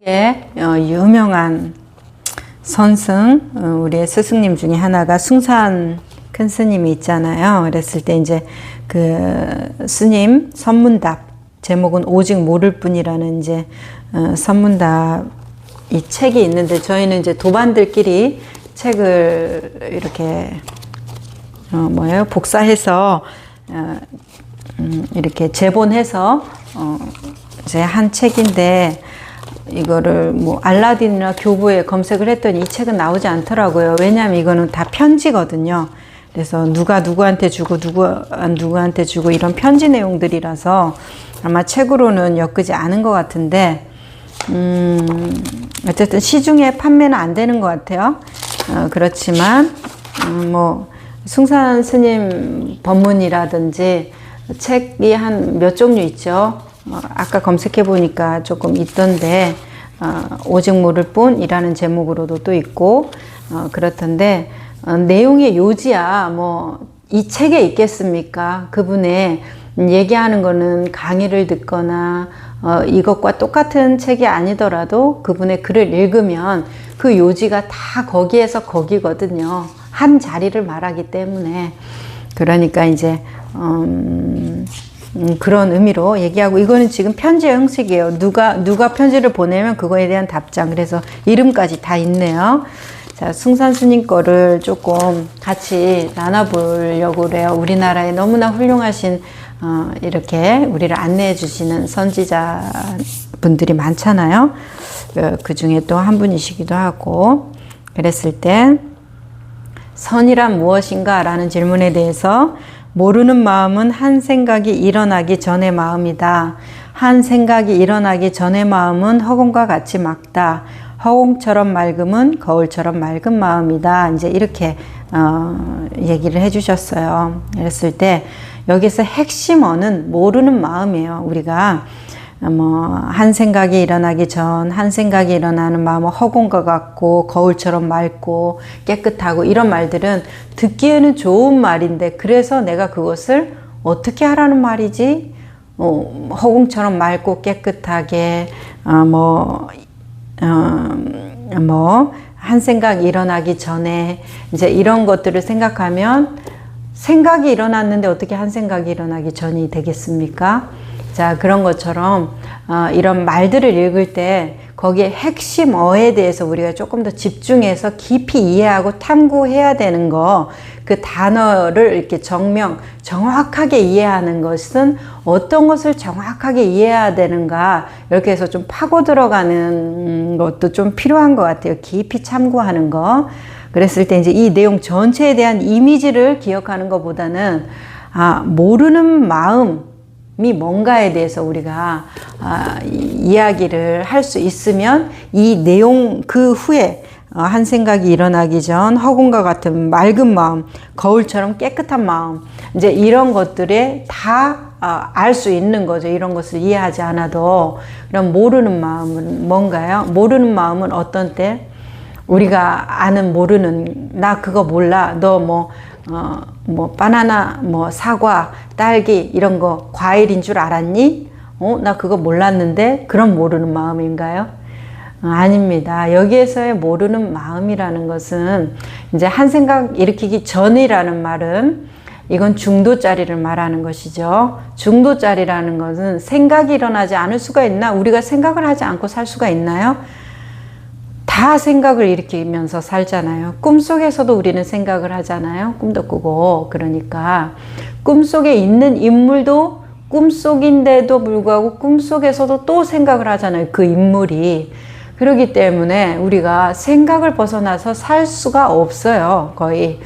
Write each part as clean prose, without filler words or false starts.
유명한 선승, 우리의 스승님 중에 하나가 숭산 큰 스님이 있잖아요. 그랬을 때 이제 그 스님 선문답, 제목은 오직 모를 뿐이라는 이제 선문답 이 책이 있는데, 저희는 이제 도반들끼리 책을 이렇게 복사해서 이렇게 제본해서 이제 한 책인데, 이거를 뭐 알라딘이나 교보에 검색을 했더니 이 책은 나오지 않더라고요. 왜냐하면 이거는 다 편지거든요. 그래서 누가 누구한테 주고 누구한테 주고 이런 편지 내용들이라서 아마 책으로는 엮이지 않은 것 같은데, 어쨌든 시중에 판매는 안 되는 것 같아요. 그렇지만 뭐 숭산 스님 법문이라든지 책이 한 몇 종류 있죠. 아까 검색해 보니까 조금 있던데, 오직 모를 뿐이라는 제목으로도 또 있고 그렇던데, 내용의 요지야 뭐 이 책에 있겠습니까? 그분의 얘기하는 거는 강의를 듣거나 이것과 똑같은 책이 아니더라도 그분의 글을 읽으면 그 요지가 다 거기에서 거기거든요. 한 자리를 말하기 때문에. 그러니까 이제 그런 의미로 얘기하고, 이거는 지금 편지의 형식이에요. 누가 편지를 보내면 그거에 대한 답장. 그래서 이름까지 다 있네요. 자, 숭산 스님 거를 조금 같이 나눠보려고 그래요. 우리나라에 너무나 훌륭하신 이렇게 우리를 안내해 주시는 선지자 분들이 많잖아요. 그 중에 또 한 분이시기도 하고. 그랬을 때 선이란 무엇인가 라는 질문에 대해서, 모르는 마음은 한 생각이 일어나기 전의 마음이다. 한 생각이 일어나기 전의 마음은 허공과 같이 맑다. 허공처럼 맑음은 거울처럼 맑은 마음이다. 이제 이렇게 얘기를 해주셨어요. 그랬을 때 여기서 핵심어는 모르는 마음이에요. 우리가 한 생각이 일어나기 전, 한 생각이 일어나는 마음은 허공과 같고 거울처럼 맑고 깨끗하고, 이런 말들은 듣기에는 좋은 말인데, 그래서 내가 그것을 어떻게 하라는 말이지? 허공처럼 맑고 깨끗하게 한 생각이 일어나기 전에, 이제 이런 것들을 생각하면, 생각이 일어났는데 어떻게 한 생각이 일어나기 전이 되겠습니까? 자, 그런 것처럼 이런 말들을 읽을 때 거기에 핵심어에 대해서 우리가 조금 더 집중해서 깊이 이해하고 탐구해야 되는 거, 그 단어를 이렇게 정확하게 이해하는 것은 어떤 것을 정확하게 이해해야 되는가, 이렇게 해서 좀 파고 들어가는 것도 좀 필요한 것 같아요. 깊이 참고하는 거. 그랬을 때 이제 이 내용 전체에 대한 이미지를 기억하는 것보다는 모르는 마음이 뭔가에 대해서 우리가 이야기를 할 수 있으면, 이 내용 그 후에 한 생각이 일어나기 전 허공과 같은 맑은 마음, 거울처럼 깨끗한 마음, 이제 이런 것들에 다 알 수 있는 거죠. 이런 것을 이해하지 않아도. 그럼 모르는 마음은 뭔가요? 모르는 마음은 어떤 때? 우리가 아는 모르는, 나 그거 몰라, 너 바나나, 사과, 딸기 이런 거 과일인 줄 알았니? 나 그거 몰랐는데. 그런 모르는 마음인가요? 아닙니다. 여기에서의 모르는 마음이라는 것은, 이제 한 생각 일으키기 전이라는 말은, 이건 중도짜리를 말하는 것이죠. 중도짜리라는 것은 생각이 일어나지 않을 수가 있나? 우리가 생각을 하지 않고 살 수가 있나요? 다 생각을 일으키면서 살잖아요. 꿈속에서도 우리는 생각을 하잖아요. 꿈도 꾸고. 그러니까 꿈속에 있는 인물도 꿈속인데도 불구하고 꿈속에서도 또 생각을 하잖아요. 그 인물이. 그렇기 때문에 우리가 생각을 벗어나서 살 수가 없어요. 거의.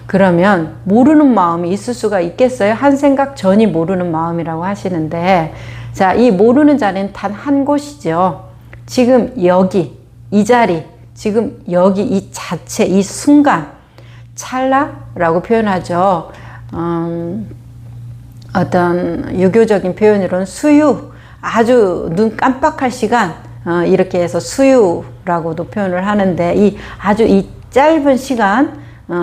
그러면 모르는 마음이 있을 수가 있겠어요? 한 생각 전이 모르는 마음이라고 하시는데, 자, 이 모르는 자리는 단 한 곳이죠. 지금 여기, 이 자리, 지금 여기 이 자체, 이 순간, 찰나라고 표현하죠. 어떤 유교적인 표현으로는 수유, 아주 눈 깜빡할 시간, 이렇게 해서 수유라고도 표현을 하는데, 이 짧은 시간,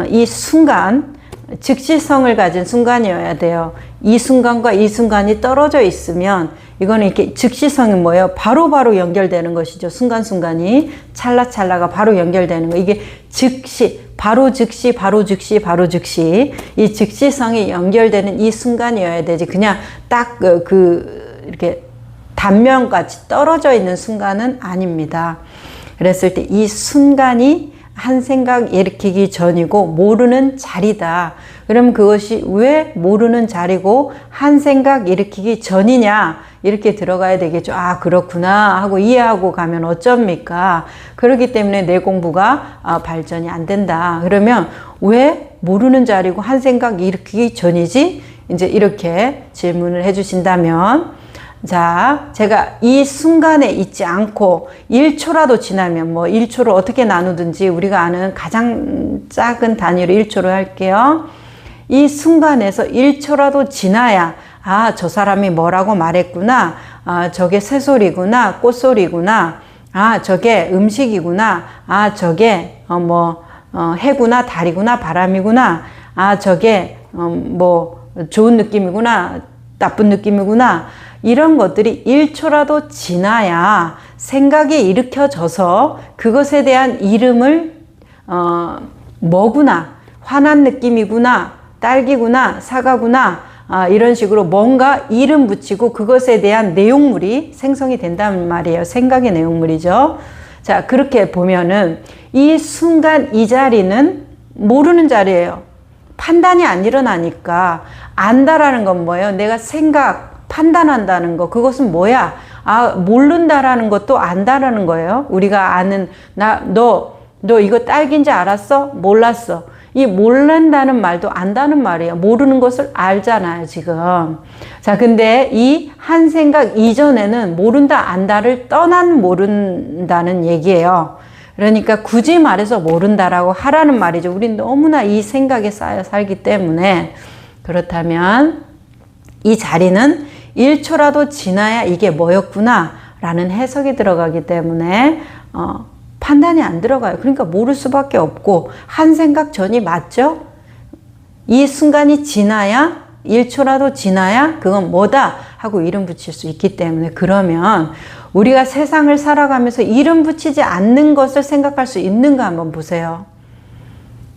이 순간, 즉시성을 가진 순간이어야 돼요. 이 순간과 이 순간이 떨어져 있으면 이거는 이렇게 즉시성이 뭐예요? 바로바로 연결되는 것이죠. 순간순간이 찰나찰나가 바로 연결되는 거. 이게 즉시, 바로 즉시, 바로 즉시, 바로 즉시. 이 즉시성이 연결되는 이 순간이어야 되지. 그냥 딱 이렇게 단면같이 떨어져 있는 순간은 아닙니다. 그랬을 때 이 순간이 한 생각 일으키기 전이고 모르는 자리다. 그럼 그것이 왜 모르는 자리고 한 생각 일으키기 전이냐? 이렇게 들어가야 되겠죠. 아, 그렇구나 하고 이해하고 가면 어쩝니까? 그렇기 때문에 내 공부가 발전이 안 된다. 그러면 왜 모르는 자리고 한 생각 일으키기 전이지? 이제 이렇게 질문을 해주신다면, 자, 제가 이 순간에 있지 않고 1초라도 지나면, 뭐 1초를 어떻게 나누든지 우리가 아는 가장 작은 단위로 1초로 할게요. 이 순간에서 1초라도 지나야, 아, 저 사람이 뭐라고 말했구나. 아, 저게 새소리구나. 꽃소리구나. 아, 저게 음식이구나. 아, 저게 해구나, 달이구나, 바람이구나. 아, 저게 좋은 느낌이구나, 나쁜 느낌이구나. 이런 것들이 1초라도 지나야 생각이 일으켜져서 그것에 대한 이름을 뭐구나, 환한 느낌이구나, 딸기구나, 사과구나, 이런 식으로 뭔가 이름 붙이고 그것에 대한 내용물이 생성이 된다는 말이에요. 생각의 내용물이죠. 자, 그렇게 보면은 이 순간 이 자리는 모르는 자리예요. 판단이 안 일어나니까. 안다라는 건 뭐예요? 내가 판단한다는 거. 그것은 뭐야? 아, 모른다라는 것도 안다라는 거예요. 우리가 아는, 너 이거 딸기인지 알았어? 몰랐어. 이 모른다는 말도 안다는 말이에요. 모르는 것을 알잖아요, 지금. 자, 근데 이 한 생각 이전에는 모른다, 안다를 떠난 모른다는 얘기예요. 그러니까 굳이 말해서 모른다라고 하라는 말이죠. 우린 너무나 이 생각에 쌓여 살기 때문에. 그렇다면 이 자리는 1초라도 지나야 이게 뭐였구나 라는 해석이 들어가기 때문에 판단이 안 들어가요. 그러니까 모를 수밖에 없고, 한 생각 전이 맞죠? 이 순간이 지나야, 1초라도 지나야 그건 뭐다 하고 이름 붙일 수 있기 때문에, 그러면 우리가 세상을 살아가면서 이름 붙이지 않는 것을 생각할 수 있는가 한번 보세요.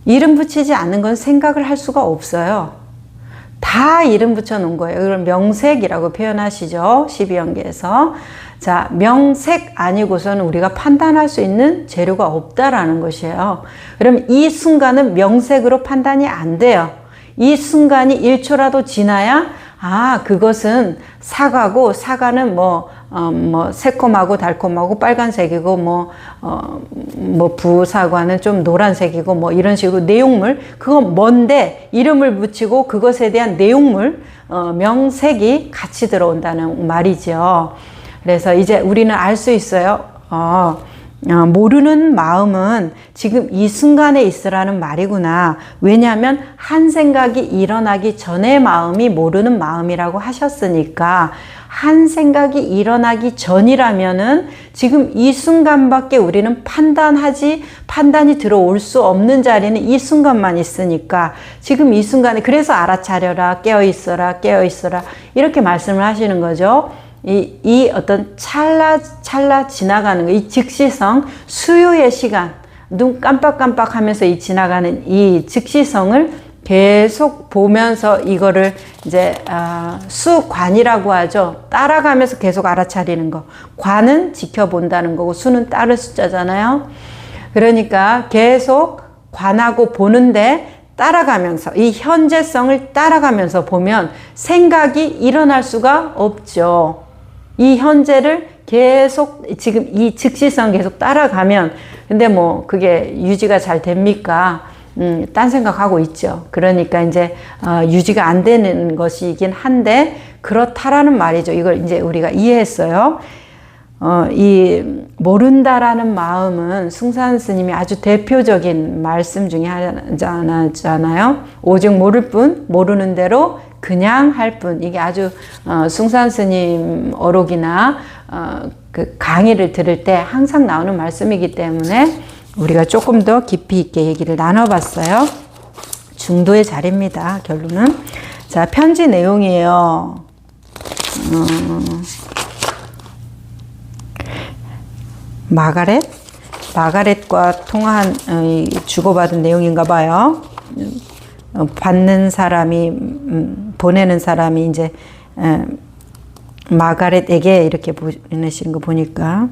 이름 붙이지 않는 건 생각을 할 수가 없어요. 다 이름 붙여 놓은 거예요. 이걸 명색이라고 표현하시죠. 12연계에서. 자, 명색 아니고서는 우리가 판단할 수 있는 재료가 없다라는 것이에요. 그럼 이 순간은 명색으로 판단이 안 돼요. 이 순간이 1초라도 지나야, 아, 그것은 사과고, 사과는 새콤하고 달콤하고 빨간색이고, 부사과는 좀 노란색이고, 이런 식으로 내용물, 그건 뭔데, 이름을 붙이고 그것에 대한 내용물, 명색이 같이 들어온다는 말이죠. 그래서 이제 우리는 알 수 있어요. 모르는 마음은 지금 이 순간에 있으라는 말이구나. 왜냐하면 한 생각이 일어나기 전의 마음이 모르는 마음이라고 하셨으니까, 한 생각이 일어나기 전이라면은 지금 이 순간밖에 우리는 판단이 들어올 수 없는 자리는 이 순간만 있으니까, 지금 이 순간에, 그래서 알아차려라, 깨어있어라, 깨어있어라, 이렇게 말씀을 하시는 거죠. 이 어떤 찰나 지나가는 거, 이 즉시성, 수요의 시간, 눈 깜빡깜빡 하면서 이 지나가는 이 즉시성을 계속 보면서 이거를 이제 수관이라고 하죠. 따라가면서 계속 알아차리는 거. 관은 지켜본다는 거고 수는 따를 숫자잖아요. 그러니까 계속 관하고 보는데 따라가면서, 이 현재성을 따라가면서 보면 생각이 일어날 수가 없죠. 이 현재를 계속, 지금 이 즉시성 계속 따라가면, 근데 그게 유지가 잘 됩니까? 딴 생각하고 있죠. 그러니까 이제 유지가 안 되는 것이긴 한데 그렇다라는 말이죠. 이걸 이제 우리가 이해했어요. 이 모른다라는 마음은 숭산 스님이 아주 대표적인 말씀 중에 하나잖아요. 오직 모를 뿐, 모르는 대로 그냥 할 뿐. 이게 아주 숭산 스님 어록이나 그 강의를 들을 때 항상 나오는 말씀이기 때문에 우리가 조금 더 깊이 있게 얘기를 나눠봤어요. 중도의 자리입니다. 결론은. 자, 편지 내용이에요. 마가렛과 통화한 주고받은 내용인가 봐요. 받는 사람이 보내는 사람이 이제 마가렛에게 이렇게 보내신 거 보니까,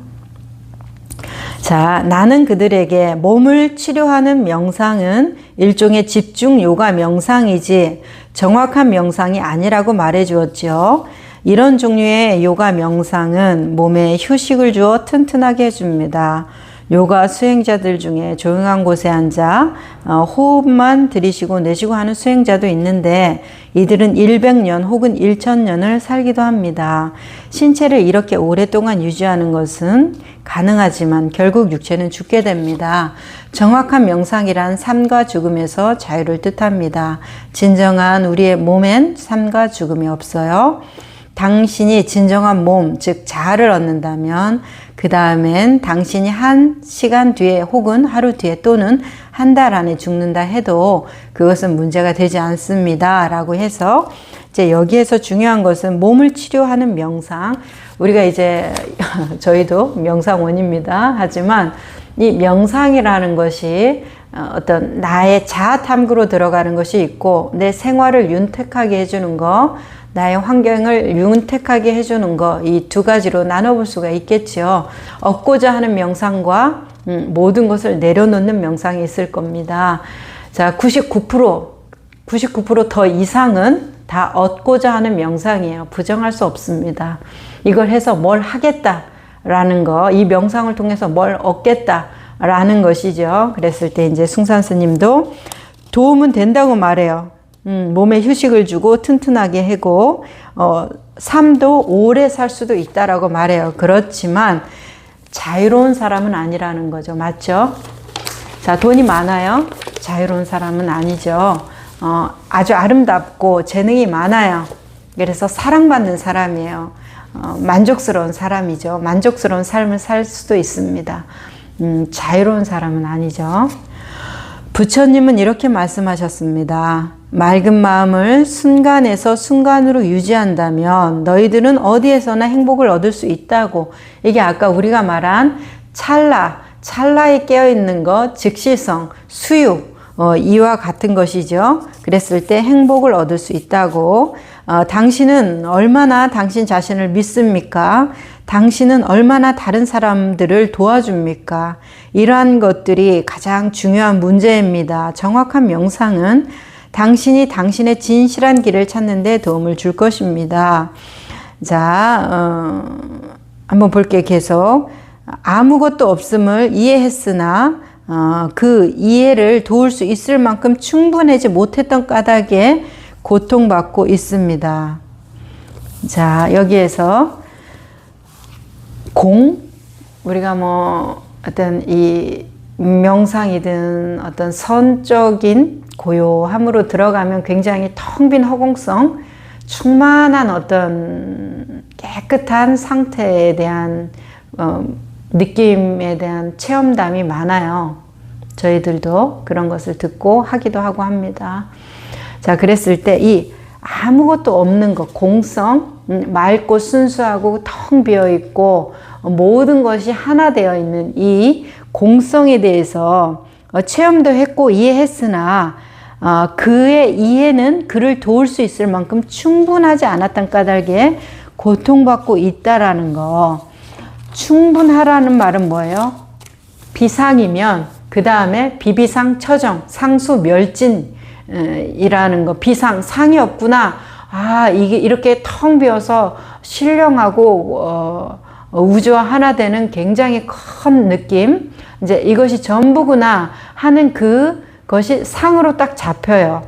자, 나는 그들에게 몸을 치료하는 명상은 일종의 집중 요가 명상이지 정확한 명상이 아니라고 말해 주었죠. 이런 종류의 요가 명상은 몸에 휴식을 주어 튼튼하게 해줍니다. 요가 수행자들 중에 조용한 곳에 앉아 호흡만 들이쉬고 내쉬고 하는 수행자도 있는데 이들은 100년 혹은 1000년을 살기도 합니다. 신체를 이렇게 오랫동안 유지하는 것은 가능하지만 결국 육체는 죽게 됩니다. 정확한 명상이란 삶과 죽음에서 자유를 뜻합니다. 진정한 우리의 몸엔 삶과 죽음이 없어요. 당신이 진정한 몸, 즉 자아를 얻는다면 그 다음엔 당신이 한 시간 뒤에 혹은 하루 뒤에 또는 한 달 안에 죽는다 해도 그것은 문제가 되지 않습니다. 라고 해서 이제 여기에서 중요한 것은 몸을 치료하는 명상. 우리가 이제 저희도 명상원입니다. 하지만 이 명상이라는 것이 어떤 나의 자아 탐구로 들어가는 것이 있고 내 생활을 윤택하게 해주는 거, 나의 환경을 윤택하게 해주는 거, 이 두 가지로 나눠볼 수가 있겠죠. 얻고자 하는 명상과 모든 것을 내려놓는 명상이 있을 겁니다. 자, 99% 더 이상은 다 얻고자 하는 명상이에요. 부정할 수 없습니다. 이걸 해서 뭘 하겠다라는 거, 이 명상을 통해서 뭘 얻겠다라는 것이죠. 그랬을 때 이제 숭산 스님도 도움은 된다고 말해요. 몸에 휴식을 주고 튼튼하게 하고 삶도 오래 살 수도 있다라고 말해요. 그렇지만 자유로운 사람은 아니라는 거죠. 맞죠? 자, 돈이 많아요. 자유로운 사람은 아니죠. 아주 아름답고 재능이 많아요. 그래서 사랑받는 사람이에요. 만족스러운 사람이죠. 만족스러운 삶을 살 수도 있습니다. 자유로운 사람은 아니죠. 부처님은 이렇게 말씀하셨습니다. 맑은 마음을 순간에서 순간으로 유지한다면 너희들은 어디에서나 행복을 얻을 수 있다고. 이게 아까 우리가 말한 찰나에 깨어있는 것, 즉시성, 수유, 이와 같은 것이죠. 그랬을 때 행복을 얻을 수 있다고. 당신은 얼마나 당신 자신을 믿습니까? 당신은 얼마나 다른 사람들을 도와줍니까? 이러한 것들이 가장 중요한 문제입니다. 정확한 명상은 당신이 당신의 진실한 길을 찾는 데 도움을 줄 것입니다. 자, 한번 볼게요. 계속. 아무것도 없음을 이해했으나 그 이해를 도울 수 있을 만큼 충분하지 못했던 까닭에 고통받고 있습니다. 자, 여기에서 우리가 뭐 어떤 이 명상이든 어떤 선적인 고요함으로 들어가면 굉장히 텅 빈 허공성, 충만한 어떤 깨끗한 상태에 대한 느낌에 대한 체험담이 많아요. 저희들도 그런 것을 듣고 하기도 하고 합니다. 자, 그랬을 때 이 아무것도 없는 것, 공성, 맑고 순수하고 텅 비어있고 모든 것이 하나 되어 있는 이 공성에 대해서 체험도 했고 이해했으나 그의 이해는 그를 도울 수 있을 만큼 충분하지 않았던 까닭에 고통받고 있다라는 거. 충분하라는 말은 뭐예요? 비상이면 그 다음에 비비상 처정, 상수 멸진 이라는 거. 비상, 상이 없구나. 이게 이렇게 텅 비어서 신령하고 우주와 하나 되는 굉장히 큰 느낌. 이제 이것이 전부구나 하는 그것이 상으로 딱 잡혀요.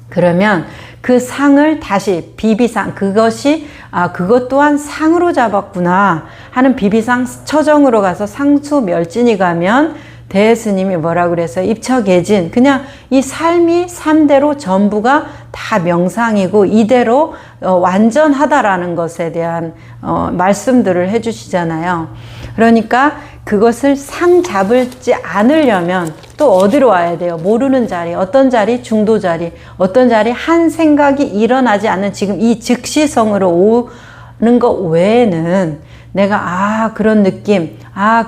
그러면 그 상을 다시 비비상, 그것 또한 상으로 잡았구나 하는 비비상 처정으로 가서 상수 멸진이 가면 대스님이 뭐라 그래서 입처계진, 그냥 이 삶이 삶대로 전부가 다 명상이고 이대로 완전하다라는 것에 대한 말씀들을 해주시잖아요. 그러니까 그것을 상 잡을지 않으려면 또 어디로 와야 돼요? 모르는 자리, 어떤 자리? 중도 자리, 어떤 자리? 한 생각이 일어나지 않는 지금 이 즉시성으로 오는 것 외에는 내가 그런 느낌,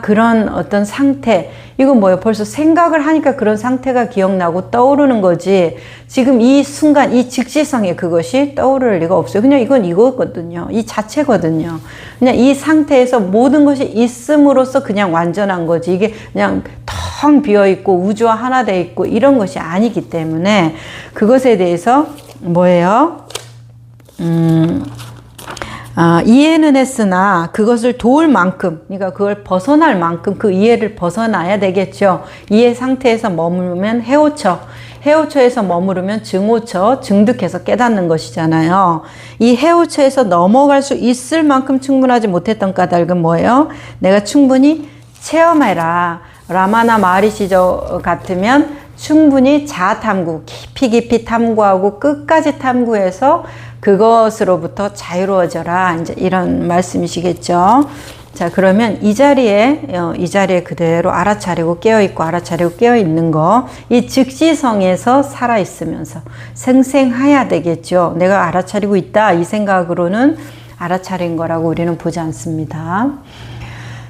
그런 어떤 상태, 이거 뭐예요? 벌써 생각을 하니까 그런 상태가 기억나고 떠오르는 거지. 지금 이 순간, 이 즉시성에 그것이 떠오를 리가 없어요. 그냥 이건 이거거든요. 이 자체거든요. 그냥 이 상태에서 모든 것이 있음으로써 그냥 완전한 거지. 이게 그냥 텅 비어있고 우주와 하나 돼 있고 이런 것이 아니기 때문에 그것에 대해서 뭐예요? 이해는 했으나 그것을 도울 만큼, 그러니까 그걸 벗어날 만큼 그 이해를 벗어나야 되겠죠. 이해 상태에서 머무르면 해오처, 해오처에서 머무르면 증오처, 증득해서 깨닫는 것이잖아요. 이 해오처에서 넘어갈 수 있을 만큼 충분하지 못했던 까닭은 뭐예요? 내가 충분히 체험해라. 라마나 마하리시 같으면 충분히 자아탐구, 깊이 탐구하고 끝까지 탐구해서 그것으로부터 자유로워져라. 이제 이런 말씀이시겠죠. 자, 그러면 이 자리에 그대로 알아차리고 깨어있고 알아차리고 깨어있는 거, 이 즉시성에서 살아있으면서 생생해야 되겠죠. 내가 알아차리고 있다. 이 생각으로는 알아차린 거라고 우리는 보지 않습니다.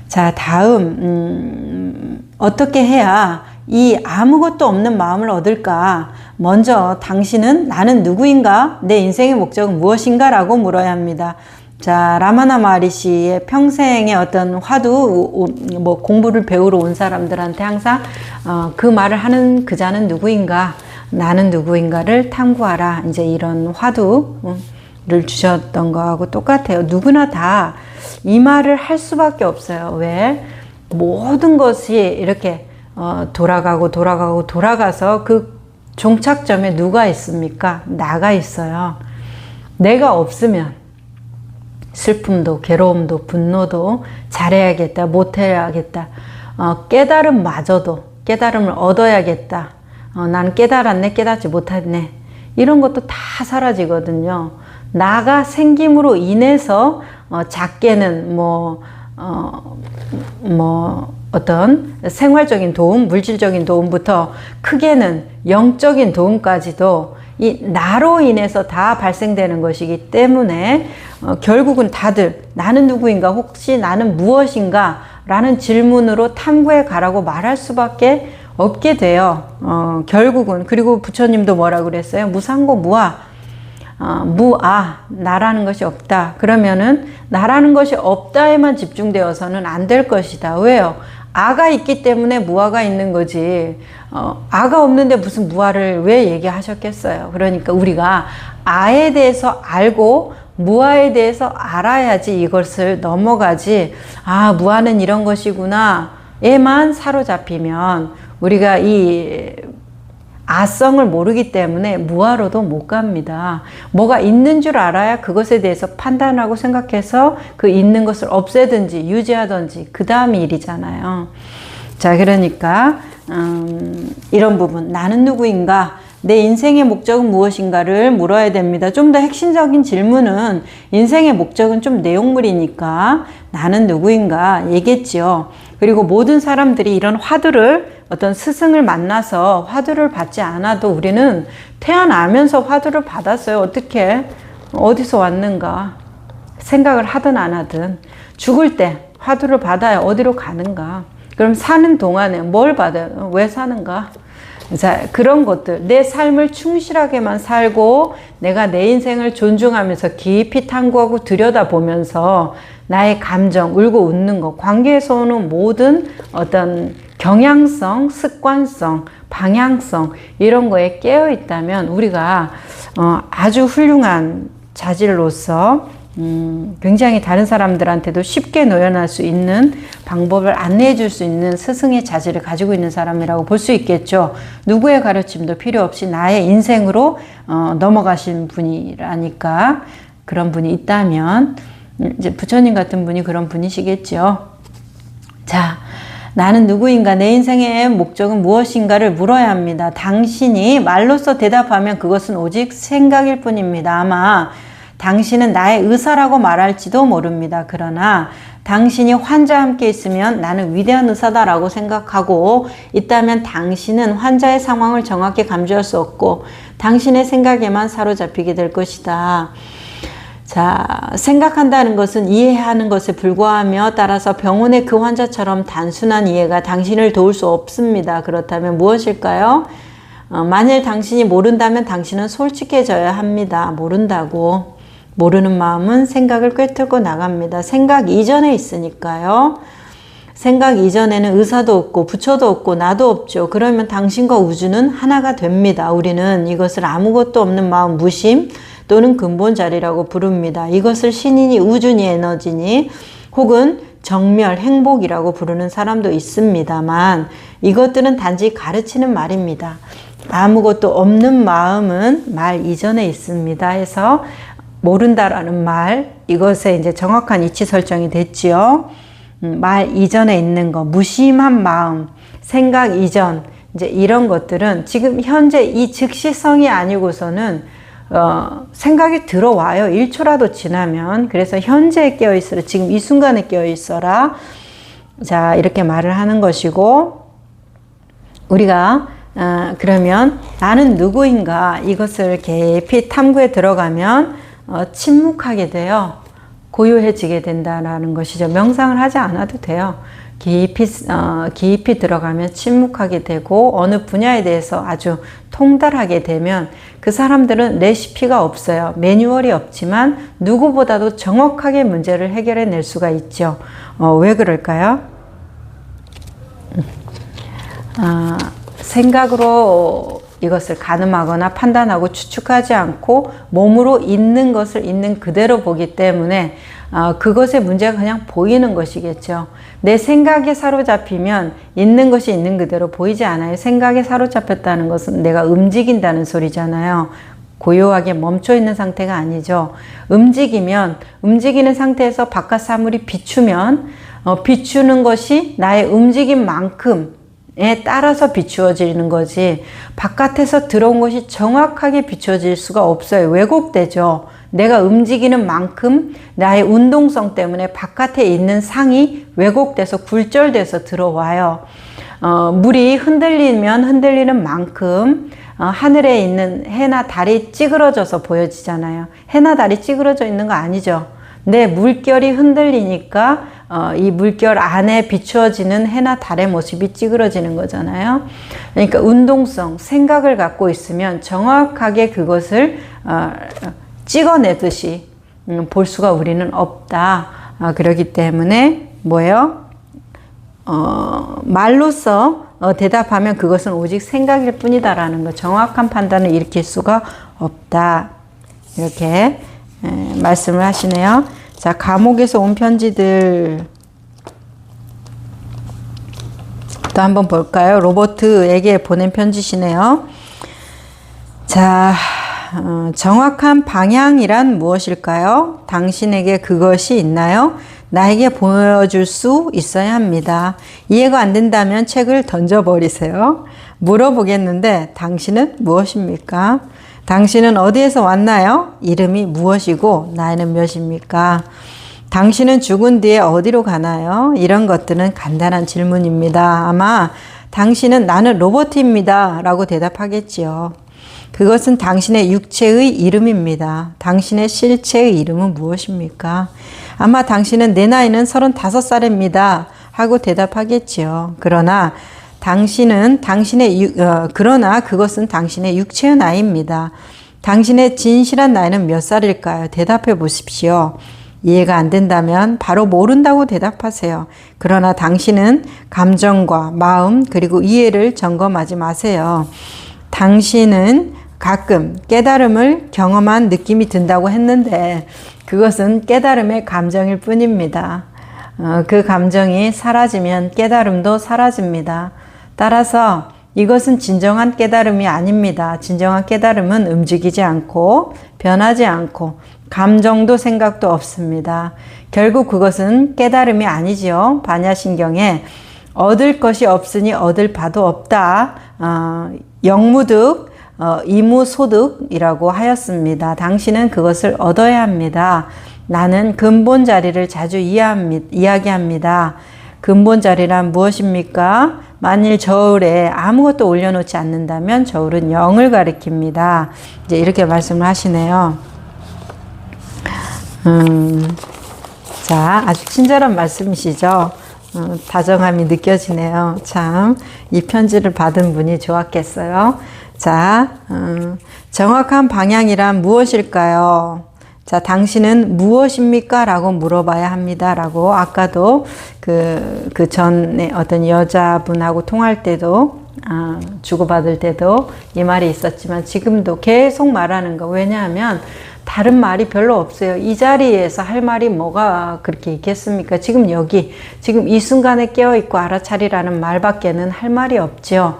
자, 다음, 어떻게 해야 이 아무것도 없는 마음을 얻을까? 먼저 당신은 나는 누구인가? 내 인생의 목적은 무엇인가? 라고 물어야 합니다. 자, 라마나 마하리시의 평생의 어떤 화두, 공부를 배우러 온 사람들한테 항상 그 말을 하는 그자는 누구인가? 나는 누구인가를 탐구하라. 이제 이런 화두를 주셨던 거하고 똑같아요. 누구나 다 이 말을 할 수밖에 없어요. 왜? 모든 것이 이렇게 돌아가서 그 종착점에 누가 있습니까? 나가 있어요. 내가 없으면 슬픔도 괴로움도 분노도 잘해야겠다, 못해야겠다, 깨달음마저도 깨달음을 얻어야겠다, 난 깨달았네, 깨닫지 못했네, 이런 것도 다 사라지거든요. 나가 생김으로 인해서 작게는 어떤 생활적인 도움, 물질적인 도움부터 크게는 영적인 도움까지도 이 나로 인해서 다 발생되는 것이기 때문에 결국은 다들 나는 누구인가, 혹시 나는 무엇인가 라는 질문으로 탐구해 가라고 말할 수밖에 없게 돼요. 결국은. 그리고 부처님도 뭐라고 그랬어요? 무상고 무아. 나라는 것이 없다. 그러면은 나라는 것이 없다에만 집중되어서는 안 될 것이다. 왜요? 아가 있기 때문에 무아가 있는 거지. 아가 없는데 무슨 무아를 왜 얘기하셨겠어요? 그러니까 우리가 아에 대해서 알고 무아에 대해서 알아야지 이것을 넘어가지. 무아는 이런 것이구나 에만 사로잡히면 우리가 이 아성을 모르기 때문에 무아로도 못 갑니다. 뭐가 있는 줄 알아야 그것에 대해서 판단하고 생각해서 그 있는 것을 없애든지 유지하든지 그 다음이 일이잖아요. 자, 그러니까 이런 부분, 나는 누구인가, 내 인생의 목적은 무엇인가를 물어야 됩니다. 좀 더 핵심적인 질문은, 인생의 목적은 좀 내용물이니까 나는 누구인가 얘기했지요. 그리고 모든 사람들이 이런 화두를, 어떤 스승을 만나서 화두를 받지 않아도 우리는 태어나면서 화두를 받았어요. 어떻게? 어디서 왔는가? 생각을 하든 안 하든. 죽을 때 화두를 받아야 어디로 가는가? 그럼 사는 동안에 뭘 받아요? 왜 사는가? 자, 그런 것들, 내 삶을 충실하게만 살고 내가 내 인생을 존중하면서 깊이 탐구하고 들여다보면서 나의 감정, 울고 웃는 것, 관계에서 오는 모든 어떤 경향성, 습관성, 방향성 이런 거에 깨어 있다면 우리가 아주 훌륭한 자질로서 굉장히 다른 사람들한테도 쉽게 노연할 수 있는 방법을 안내해 줄 수 있는 스승의 자질을 가지고 있는 사람이라고 볼 수 있겠죠. 누구의 가르침도 필요 없이 나의 인생으로 넘어가신 분이라니까. 그런 분이 있다면 이제 부처님 같은 분이 그런 분이시겠죠. 자, 나는 누구인가, 내 인생의 목적은 무엇인가를 물어야 합니다. 당신이 말로써 대답하면 그것은 오직 생각일 뿐입니다. 아마 당신은 나의 의사라고 말할지도 모릅니다. 그러나 당신이 환자와 함께 있으면 나는 위대한 의사다라고 생각하고 있다면 당신은 환자의 상황을 정확히 감지할 수 없고 당신의 생각에만 사로잡히게 될 것이다. 자, 생각한다는 것은 이해하는 것에 불과하며 따라서 병원의 그 환자처럼 단순한 이해가 당신을 도울 수 없습니다. 그렇다면 무엇일까요? 만일 당신이 모른다면 당신은 솔직해져야 합니다. 모른다고. 모르는 마음은 생각을 꿰뚫고 나갑니다. 생각 이전에 있으니까요. 생각 이전에는 의사도 없고 부처도 없고 나도 없죠. 그러면 당신과 우주는 하나가 됩니다. 우리는 이것을 아무것도 없는 마음 무심 또는 근본 자리라고 부릅니다. 이것을 신이니 우주니 에너지니 혹은 정멸, 행복이라고 부르는 사람도 있습니다만 이것들은 단지 가르치는 말입니다. 아무것도 없는 마음은 말 이전에 있습니다. 해서 모른다라는 말, 이것에 이제 정확한 이치 설정이 됐지요. 말 이전에 있는 거, 무심한 마음, 생각 이전, 이제 이런 것들은 지금 현재 이 즉시성이 아니고서는 생각이 들어와요. 1초라도 지나면. 그래서 현재에 깨어 있어라. 지금 이 순간에 깨어 있어라. 자, 이렇게 말을 하는 것이고, 우리가 그러면 나는 누구인가 이것을 깊이 탐구에 들어가면 침묵하게 돼요. 고요해지게 된다는 것이죠. 명상을 하지 않아도 돼요. 깊이 들어가면 침묵하게 되고 어느 분야에 대해서 아주 통달하게 되면 그 사람들은 레시피가 없어요. 매뉴얼이 없지만 누구보다도 정확하게 문제를 해결해 낼 수가 있죠. 왜 그럴까요? 생각으로 이것을 가늠하거나 판단하고 추측하지 않고 몸으로 있는 것을 있는 그대로 보기 때문에 그것의 문제가 그냥 보이는 것이겠죠. 내 생각에 사로잡히면 있는 것이 있는 그대로 보이지 않아요. 생각에 사로잡혔다는 것은 내가 움직인다는 소리잖아요. 고요하게 멈춰 있는 상태가 아니죠. 움직이는 상태에서 바깥 사물이 비추면 비추는 것이 나의 움직임 만큼에 따라서 비추어지는 거지 바깥에서 들어온 것이 정확하게 비춰질 수가 없어요. 왜곡되죠. 내가 움직이는 만큼 나의 운동성 때문에 바깥에 있는 상이 왜곡돼서 굴절돼서 들어와요. 물이 흔들리면 흔들리는 만큼 하늘에 있는 해나 달이 찌그러져서 보여지잖아요. 해나 달이 찌그러져 있는 거 아니죠. 내 물결이 흔들리니까 이 물결 안에 비추어지는 해나 달의 모습이 찌그러지는 거잖아요. 그러니까 운동성, 생각을 갖고 있으면 정확하게 그것을 찍어내듯이 볼 수가 우리는 없다. 그렇기 때문에 뭐예요? 말로써 대답하면 그것은 오직 생각일 뿐이다라는 거, 정확한 판단을 일으킬 수가 없다. 이렇게 말씀을 하시네요. 자, 감옥에서 온 편지들 또 한번 볼까요? 로버트에게 보낸 편지시네요. 자, 정확한 방향이란 무엇일까요? 당신에게 그것이 있나요? 나에게 보여줄 수 있어야 합니다. 이해가 안 된다면 책을 던져버리세요. 물어보겠는데 당신은 무엇입니까? 당신은 어디에서 왔나요? 이름이 무엇이고 나이는 몇입니까? 당신은 죽은 뒤에 어디로 가나요? 이런 것들은 간단한 질문입니다. 아마 당신은 나는 로버트입니다 라고 대답하겠지요. 그것은 당신의 육체의 이름입니다. 당신의 실체의 이름은 무엇입니까? 아마 당신은 내 나이는 35살입니다 하고 대답하겠지요. 그러나 그것은 당신의 육체의 나이입니다. 당신의 진실한 나이는 몇 살일까요? 대답해 보십시오. 이해가 안 된다면 바로 모른다고 대답하세요. 그러나 당신은 감정과 마음 그리고 이해를 점검하지 마세요. 당신은 가끔 깨달음을 경험한 느낌이 든다고 했는데 그것은 깨달음의 감정일 뿐입니다. 그 감정이 사라지면 깨달음도 사라집니다. 따라서 이것은 진정한 깨달음이 아닙니다. 진정한 깨달음은 움직이지 않고 변하지 않고 감정도 생각도 없습니다. 결국 그것은 깨달음이 아니지요. 반야신경에 얻을 것이 없으니 얻을 바도 없다. 영무득, 이무소득이라고 하였습니다. 당신은 그것을 얻어야 합니다. 나는 근본 자리를 자주 이야기합니다. 근본 자리란 무엇입니까? 만일 저울에 아무것도 올려놓지 않는다면 저울은 0을 가리킵니다. 이제 이렇게 말씀을 하시네요. 자, 아주 친절한 말씀이시죠. 다정함이 느껴지네요. 참, 이 편지를 받은 분이 좋았겠어요. 자, 정확한 방향이란 무엇일까요? 자, 당신은 무엇입니까? 라고 물어봐야 합니다. 라고 아까도 그 전에 어떤 여자분하고 통할 때도, 주고받을 때도 이 말이 있었지만 지금도 계속 말하는 거. 왜냐하면 다른 말이 별로 없어요. 이 자리에서 할 말이 뭐가 그렇게 있겠습니까? 지금 여기, 지금 이 순간에 깨어있고 알아차리라는 말밖에는 할 말이 없죠.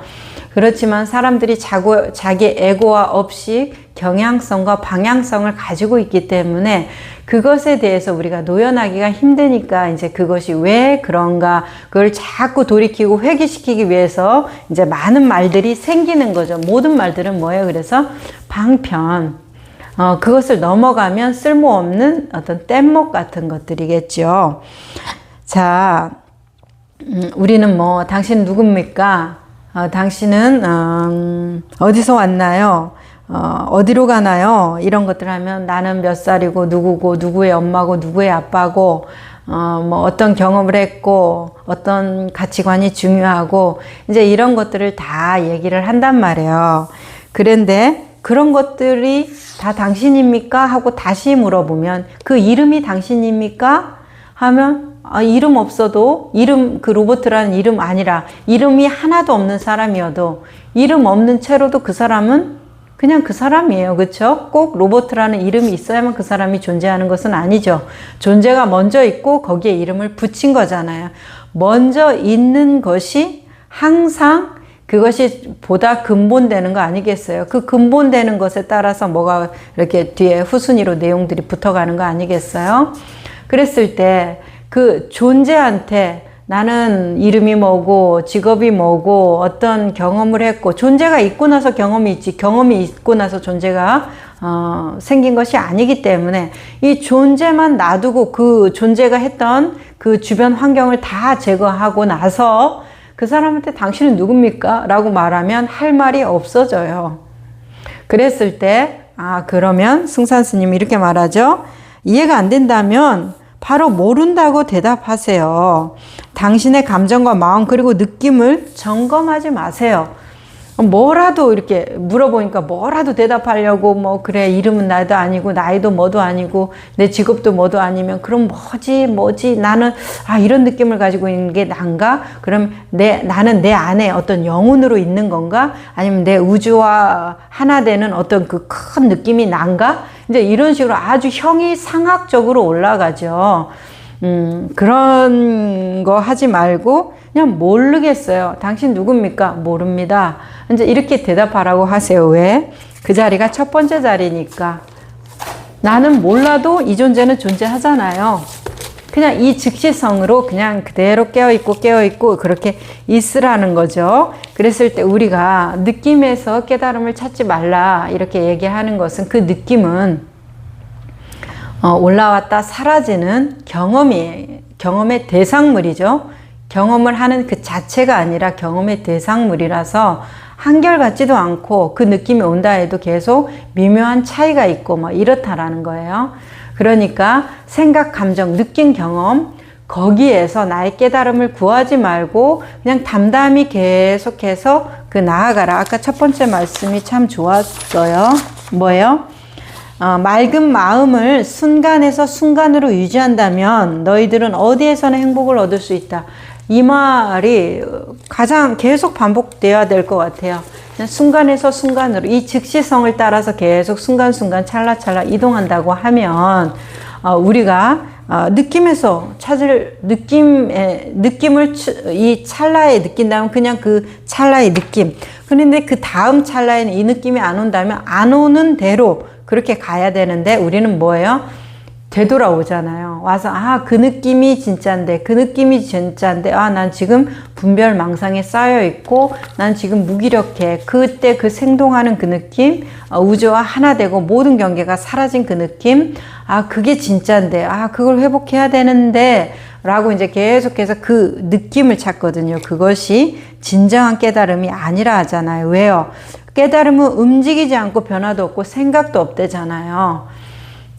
그렇지만 사람들이 자기 에고와 없이 경향성과 방향성을 가지고 있기 때문에 그것에 대해서 우리가 노연하기가 힘드니까 이제 그것이 왜 그런가 그걸 자꾸 돌이키고 회귀시키기 위해서 이제 많은 말들이 생기는 거죠. 모든 말들은 뭐예요? 그래서 방편. 그것을 넘어가면 쓸모없는 어떤 뗏목 같은 것들이겠죠. 자, 우리는 뭐 당신 누굽니까? 당신은 어디서 왔나요? 어디로 가나요? 이런 것들 하면 나는 몇 살이고 누구고 누구의 엄마고 누구의 아빠고 뭐 어떤 경험을 했고 어떤 가치관이 중요하고 이제 이런 것들을 다 얘기를 한단 말이에요. 그런데 그런 것들이 다 당신입니까? 하고 다시 물어보면 그 이름이 당신입니까? 하면 이름 없어도 이름 그 로버트라는 이름 아니라 이름이 하나도 없는 사람이어도 이름 없는 채로도 그 사람은 그냥 그 사람이에요. 그렇죠? 꼭 로버트라는 이름이 있어야만 그 사람이 존재하는 것은 아니죠. 존재가 먼저 있고 거기에 이름을 붙인 거잖아요. 먼저 있는 것이 항상 그것이 보다 근본되는 거 아니겠어요? 그 근본되는 것에 따라서 뭐가 이렇게 뒤에 후순위로 내용들이 붙어가는 거 아니겠어요? 그랬을 때 그 존재한테 나는 이름이 뭐고 직업이 뭐고 어떤 경험을 했고 존재가 있고 나서 경험이 있지 경험이 있고 나서 존재가 생긴 것이 아니기 때문에 이 존재만 놔두고 그 존재가 했던 그 주변 환경을 다 제거하고 나서 그 사람한테 당신은 누굽니까? 라고 말하면 할 말이 없어져요. 그랬을 때 그러면 승산 스님이 이렇게 말하죠. 이해가 안 된다면 바로 모른다고 대답하세요. 당신의 감정과 마음 그리고 느낌을 점검하지 마세요. 뭐라도 이렇게 물어보니까 뭐라도 대답하려고 뭐 그래 이름은 나도 아니고 나이도 뭐도 아니고 내 직업도 뭐도 아니면 그럼 뭐지 나는 이런 느낌을 가지고 있는 게 난가? 그럼 나는 내 안에 어떤 영혼으로 있는 건가? 아니면 내 우주와 하나 되는 어떤 그 큰 느낌이 난가? 이제 이런 식으로 아주 형이 상학적으로 올라가죠. 그런 거 하지 말고 그냥 모르겠어요. 당신 누굽니까? 모릅니다. 이제 이렇게 대답하라고 하세요. 왜? 그 자리가 첫 번째 자리니까. 나는 몰라도 이 존재는 존재하잖아요. 그냥 이 즉시성으로 그냥 그대로 깨어있고 그렇게 있으라는 거죠. 그랬을 때 우리가 느낌에서 깨달음을 찾지 말라 이렇게 얘기하는 것은 그 느낌은 올라왔다 사라지는 경험의 대상물이죠. 경험을 하는 그 자체가 아니라 경험의 대상물이라서 한결같지도 않고 그 느낌이 온다 해도 계속 미묘한 차이가 있고 뭐 이렇다라는 거예요. 그러니까 생각, 감정, 느낀 경험 거기에서 나의 깨달음을 구하지 말고 그냥 담담히 계속해서 나아가라. 아까 첫 번째 말씀이 참 좋았어요. 뭐예요? 맑은 마음을 순간에서 순간으로 유지한다면 너희들은 어디에서나 행복을 얻을 수 있다. 이 말이 가장 계속 반복되어야 될 것 같아요. 그냥 순간에서 순간으로 이 즉시성을 따라서 계속 순간순간 찰나찰나 이동한다고 하면 우리가 느낌에서 찾을 느낌을 이 찰나에 느낀다면 그냥 그 찰나의 느낌. 그런데 그 다음 찰나에는 이 느낌이 안 온다면 안 오는 대로 그렇게 가야 되는데 우리는 뭐예요? 되돌아오잖아요. 와서 그 느낌이 진짜인데 난 지금 분별망상에 쌓여 있고 난 지금 무기력해. 그때 그 생동하는 그 느낌, 우주와 하나 되고 모든 경계가 사라진 그 느낌, 그게 진짜인데 그걸 회복해야 되는데 라고 이제 계속해서 그 느낌을 찾거든요. 그것이 진정한 깨달음이 아니라 하잖아요. 왜요? 깨달음은 움직이지 않고 변화도 없고 생각도 없대잖아요.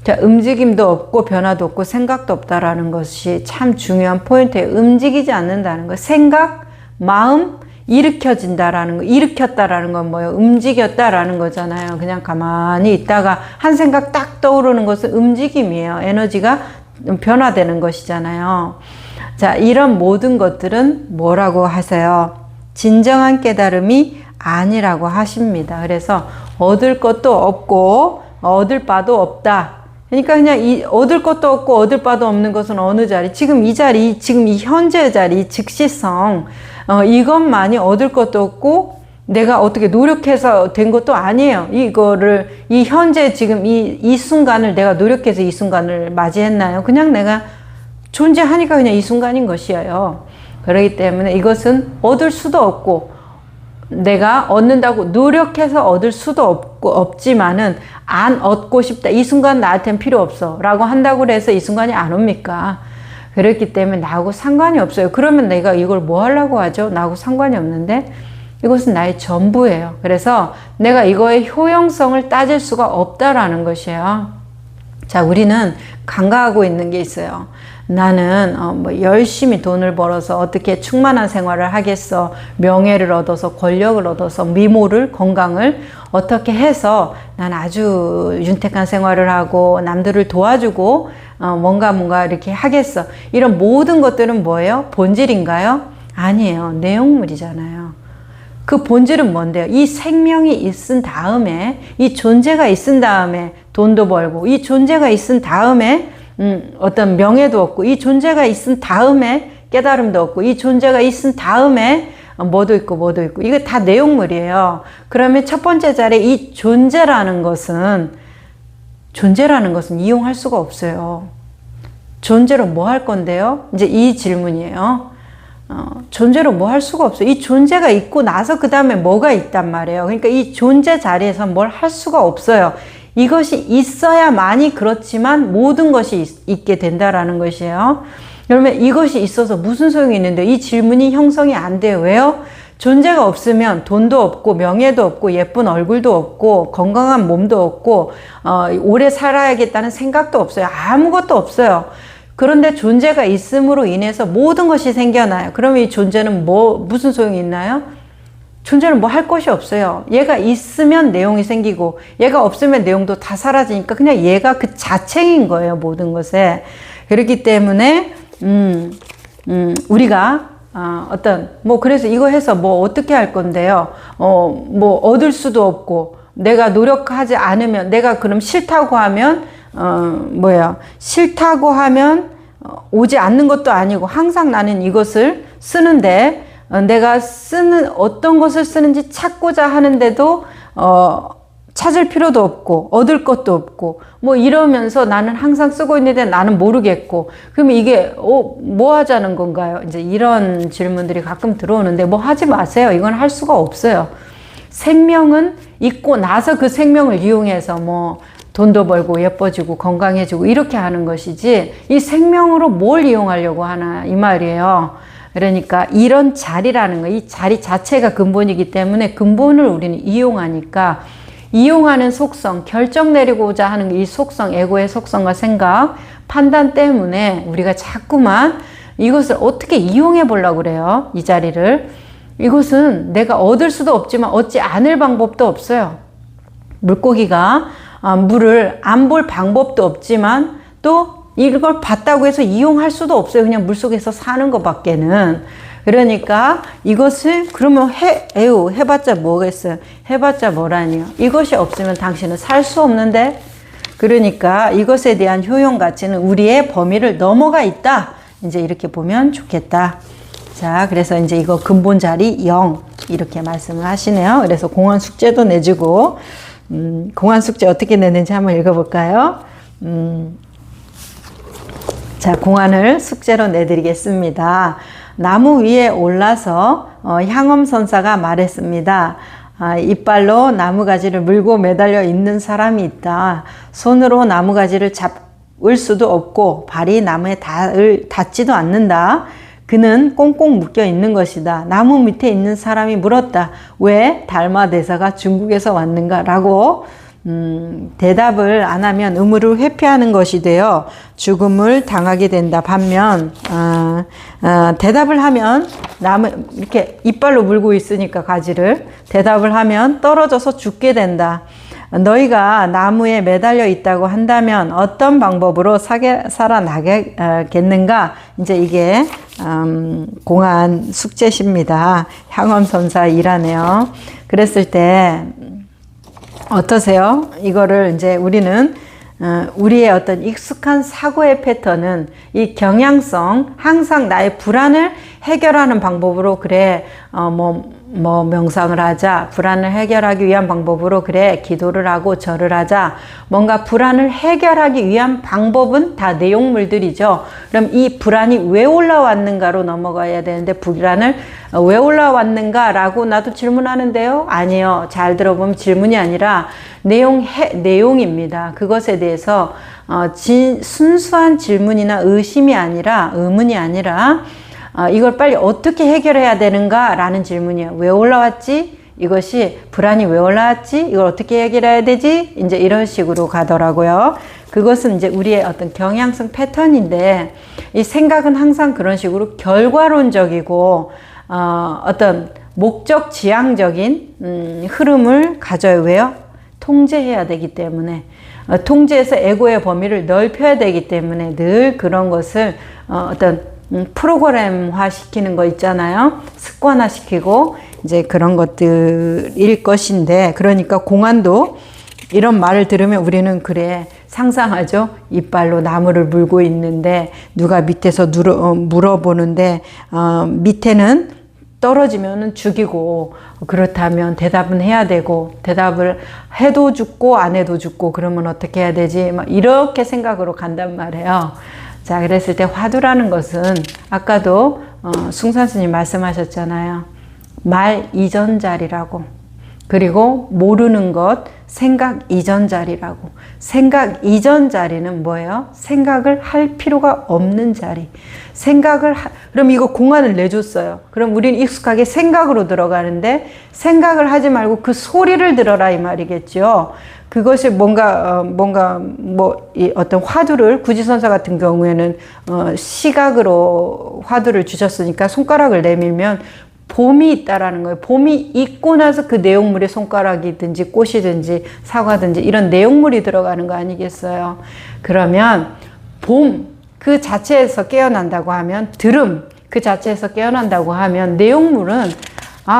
자, 움직임도 없고 변화도 없고 생각도 없다라는 것이 참 중요한 포인트예요. 움직이지 않는다는 거. 생각, 마음, 일으켜진다라는 거. 일으켰다라는 건 뭐예요? 움직였다라는 거잖아요. 그냥 가만히 있다가 한 생각 딱 떠오르는 것은 움직임이에요. 에너지가 변화되는 것이잖아요. 자, 이런 모든 것들은 뭐라고 하세요? 진정한 깨달음이 아니라고 하십니다. 그래서 얻을 것도 없고 얻을 바도 없다. 그러니까 그냥 얻을 것도 없고 얻을 바도 없는 것은 어느 자리? 지금 이 자리, 지금 이 현재의 자리, 즉시성, 이것만이 얻을 것도 없고 내가 어떻게 노력해서 된 것도 아니에요. 이거를, 이 현재 지금 이 순간을 내가 노력해서 이 순간을 맞이했나요? 그냥 내가 존재하니까 그냥 이 순간인 것이에요. 그렇기 때문에 이것은 얻을 수도 없고 내가 얻는다고 노력해서 얻을 수도 없지만은 안 얻고 싶다. 이 순간 나한테는 필요 없어. 라고 한다고 해서 이 순간이 안 옵니까? 그렇기 때문에 나하고 상관이 없어요. 그러면 내가 이걸 뭐 하려고 하죠? 나하고 상관이 없는데 이것은 나의 전부예요. 그래서 내가 이거의 효용성을 따질 수가 없다라는 것이에요. 자, 우리는 간과하고 있는 게 있어요. 나는 열심히 돈을 벌어서 어떻게 충만한 생활을 하겠어. 명예를 얻어서 권력을 얻어서 미모를 건강을 어떻게 해서 난 아주 윤택한 생활을 하고 남들을 도와주고 뭔가 이렇게 하겠어. 이런 모든 것들은 뭐예요? 본질인가요? 아니에요. 내용물이잖아요. 그 본질은 뭔데요? 이 생명이 있은 다음에 이 존재가 있은 다음에 돈도 벌고 이 존재가 있은 다음에 어떤 명예도 얻고 이 존재가 있은 다음에 깨달음도 얻고 이 존재가 있은 다음에 뭐도 있고 이거 다 내용물이에요. 그러면 첫 번째 자리에 이 존재라는 것은 이용할 수가 없어요. 존재로 뭐 할 건데요? 이제 이 질문이에요. 존재로 뭐 할 수가 없어요. 이 존재가 있고 나서 그 다음에 뭐가 있단 말이에요. 그러니까 이 존재 자리에서 뭘 할 수가 없어요. 이것이 있어야만이 그렇지만 모든 것이 있게 된다라는 것이에요. 그러면 이것이 있어서 무슨 소용이 있는데 이 질문이 형성이 안 돼요. 왜요? 존재가 없으면 돈도 없고 명예도 없고 예쁜 얼굴도 없고 건강한 몸도 없고 오래 살아야겠다는 생각도 없어요. 아무것도 없어요. 그런데 존재가 있음으로 인해서 모든 것이 생겨나요. 그러면 이 존재는 무슨 소용이 있나요? 존재는 뭐 할 것이 없어요. 얘가 있으면 내용이 생기고 얘가 없으면 내용도 다 사라지니까 그냥 얘가 그 자체인 거예요. 모든 것에. 그렇기 때문에 우리가 그래서 이거 해서 뭐 어떻게 할 건데요. 뭐 얻을 수도 없고 내가 노력하지 않으면 내가 그럼 싫다고 하면 싫다고 하면 오지 않는 것도 아니고 항상 나는 이것을 쓰는데 내가 어떤 것을 쓰는지 찾고자 하는데도 찾을 필요도 없고 얻을 것도 없고 뭐 이러면서 나는 항상 쓰고 있는데 나는 모르겠고 그러면 이게 뭐 하자는 건가요? 이제 이런 질문들이 가끔 들어오는데 뭐 하지 마세요. 이건 할 수가 없어요. 생명은 있고 나서 그 생명을 이용해서 뭐 돈도 벌고 예뻐지고 건강해지고 이렇게 하는 것이지 이 생명으로 뭘 이용하려고 하나 이 말이에요. 그러니까 이런 자리라는 거, 이 자리 자체가 근본이기 때문에 근본을 우리는 이용하니까 이용하는 속성, 결정 내리고자 하는 이 속성, 에고의 속성과 생각, 판단 때문에 우리가 자꾸만 이것을 어떻게 이용해 보려고 그래요. 이 자리를. 이것은 내가 얻을 수도 없지만 얻지 않을 방법도 없어요. 물고기가 물을 안 볼 방법도 없지만 또 이걸 봤다고 해서 이용할 수도 없어요. 그냥 물속에서 사는 것밖에는. 그러니까 이것을 그러면 해봤자 뭐겠어요? 해봤자 뭐라니요? 이것이 없으면 당신은 살 수 없는데 그러니까 이것에 대한 효용 가치는 우리의 범위를 넘어가 있다. 이제 이렇게 보면 좋겠다. 자, 그래서 이제 이거 근본 자리 0 이렇게 말씀을 하시네요. 그래서 공안 숙제도 내주고 공안 숙제 어떻게 내는지 한번 읽어볼까요? 자, 공안을 숙제로 내드리겠습니다. 나무 위에 올라서 향엄선사가 말했습니다. 이빨로 나무가지를 물고 매달려 있는 사람이 있다. 손으로 나무가지를 잡을 수도 없고 발이 나무에 닿지도 않는다. 그는 꽁꽁 묶여 있는 것이다. 나무 밑에 있는 사람이 물었다. 왜 달마대사가 중국에서 왔는가? 라고 대답을 안 하면 의무를 회피하는 것이 되어 죽음을 당하게 된다. 반면 대답을 하면 이렇게 이빨로 물고 있으니까 가지를 대답을 하면 떨어져서 죽게 된다. 너희가 나무에 매달려 있다고 한다면 어떤 방법으로 살아나겠는가? 이제 이게 공안 숙제십니다. 향엄선사 일하네요. 그랬을 때 어떠세요? 이거를 이제 우리는 우리의 어떤 익숙한 사고의 패턴은 이 경향성, 항상 나의 불안을 해결하는 방법으로 그래 명상을 하자, 불안을 해결하기 위한 방법으로 그래 기도를 하고 절을 하자, 뭔가 불안을 해결하기 위한 방법은 다 내용물들이죠. 그럼 이 불안이 왜 올라왔는가로 넘어가야 되는데, 불안을 왜 올라왔는가 라고 나도 질문하는데요, 아니요, 잘 들어보면 질문이 아니라 내용입니다. 그것에 대해서 순수한 질문이나 의심이 아니라, 의문이 아니라 이걸 빨리 어떻게 해결해야 되는가 라는 질문이에요. 왜 올라왔지? 이것이 불안이 왜 올라왔지? 이걸 어떻게 해결해야 되지? 이제 이런 식으로 가더라고요. 그것은 이제 우리의 어떤 경향성 패턴인데, 이 생각은 항상 그런 식으로 결과론적이고 어떤 목적 지향적인 흐름을 가져요. 왜요? 통제해야 되기 때문에, 통제해서 에고의 범위를 넓혀야 되기 때문에 늘 그런 것을 어떤 프로그램화 시키는 거 있잖아요. 습관화 시키고 이제 그런 것들일 것인데, 그러니까 공안도 이런 말을 들으면 우리는 그래 상상하죠. 이빨로 나무를 물고 있는데 누가 밑에서 물어보는데 밑에는 떨어지면은 죽이고, 그렇다면 대답은 해야 되고, 대답을 해도 죽고 안 해도 죽고, 그러면 어떻게 해야 되지? 막 이렇게 생각으로 간단 말이에요. 자, 그랬을 때 화두라는 것은 아까도 숭산 스님 말씀하셨잖아요. 말 이전 자리라고. 그리고 모르는 것 생각 이전 자리라고. 생각 이전 자리는 뭐예요? 생각을 할 필요가 없는 자리. 그럼 이거 공안을 내줬어요. 그럼 우리는 익숙하게 생각으로 들어가는데, 생각을 하지 말고 그 소리를 들어라 이 말이겠죠. 그것이 어떤 화두를, 구지선사 같은 경우에는 시각으로 화두를 주셨으니까 손가락을 내밀면 봄이 있다라는 거예요. 봄이 있고 나서 그 내용물에 손가락이든지 꽃이든지 사과든지 이런 내용물이 들어가는 거 아니겠어요? 그러면 봄 그 자체에서 깨어난다고 하면, 들음 그 자체에서 깨어난다고 하면, 내용물은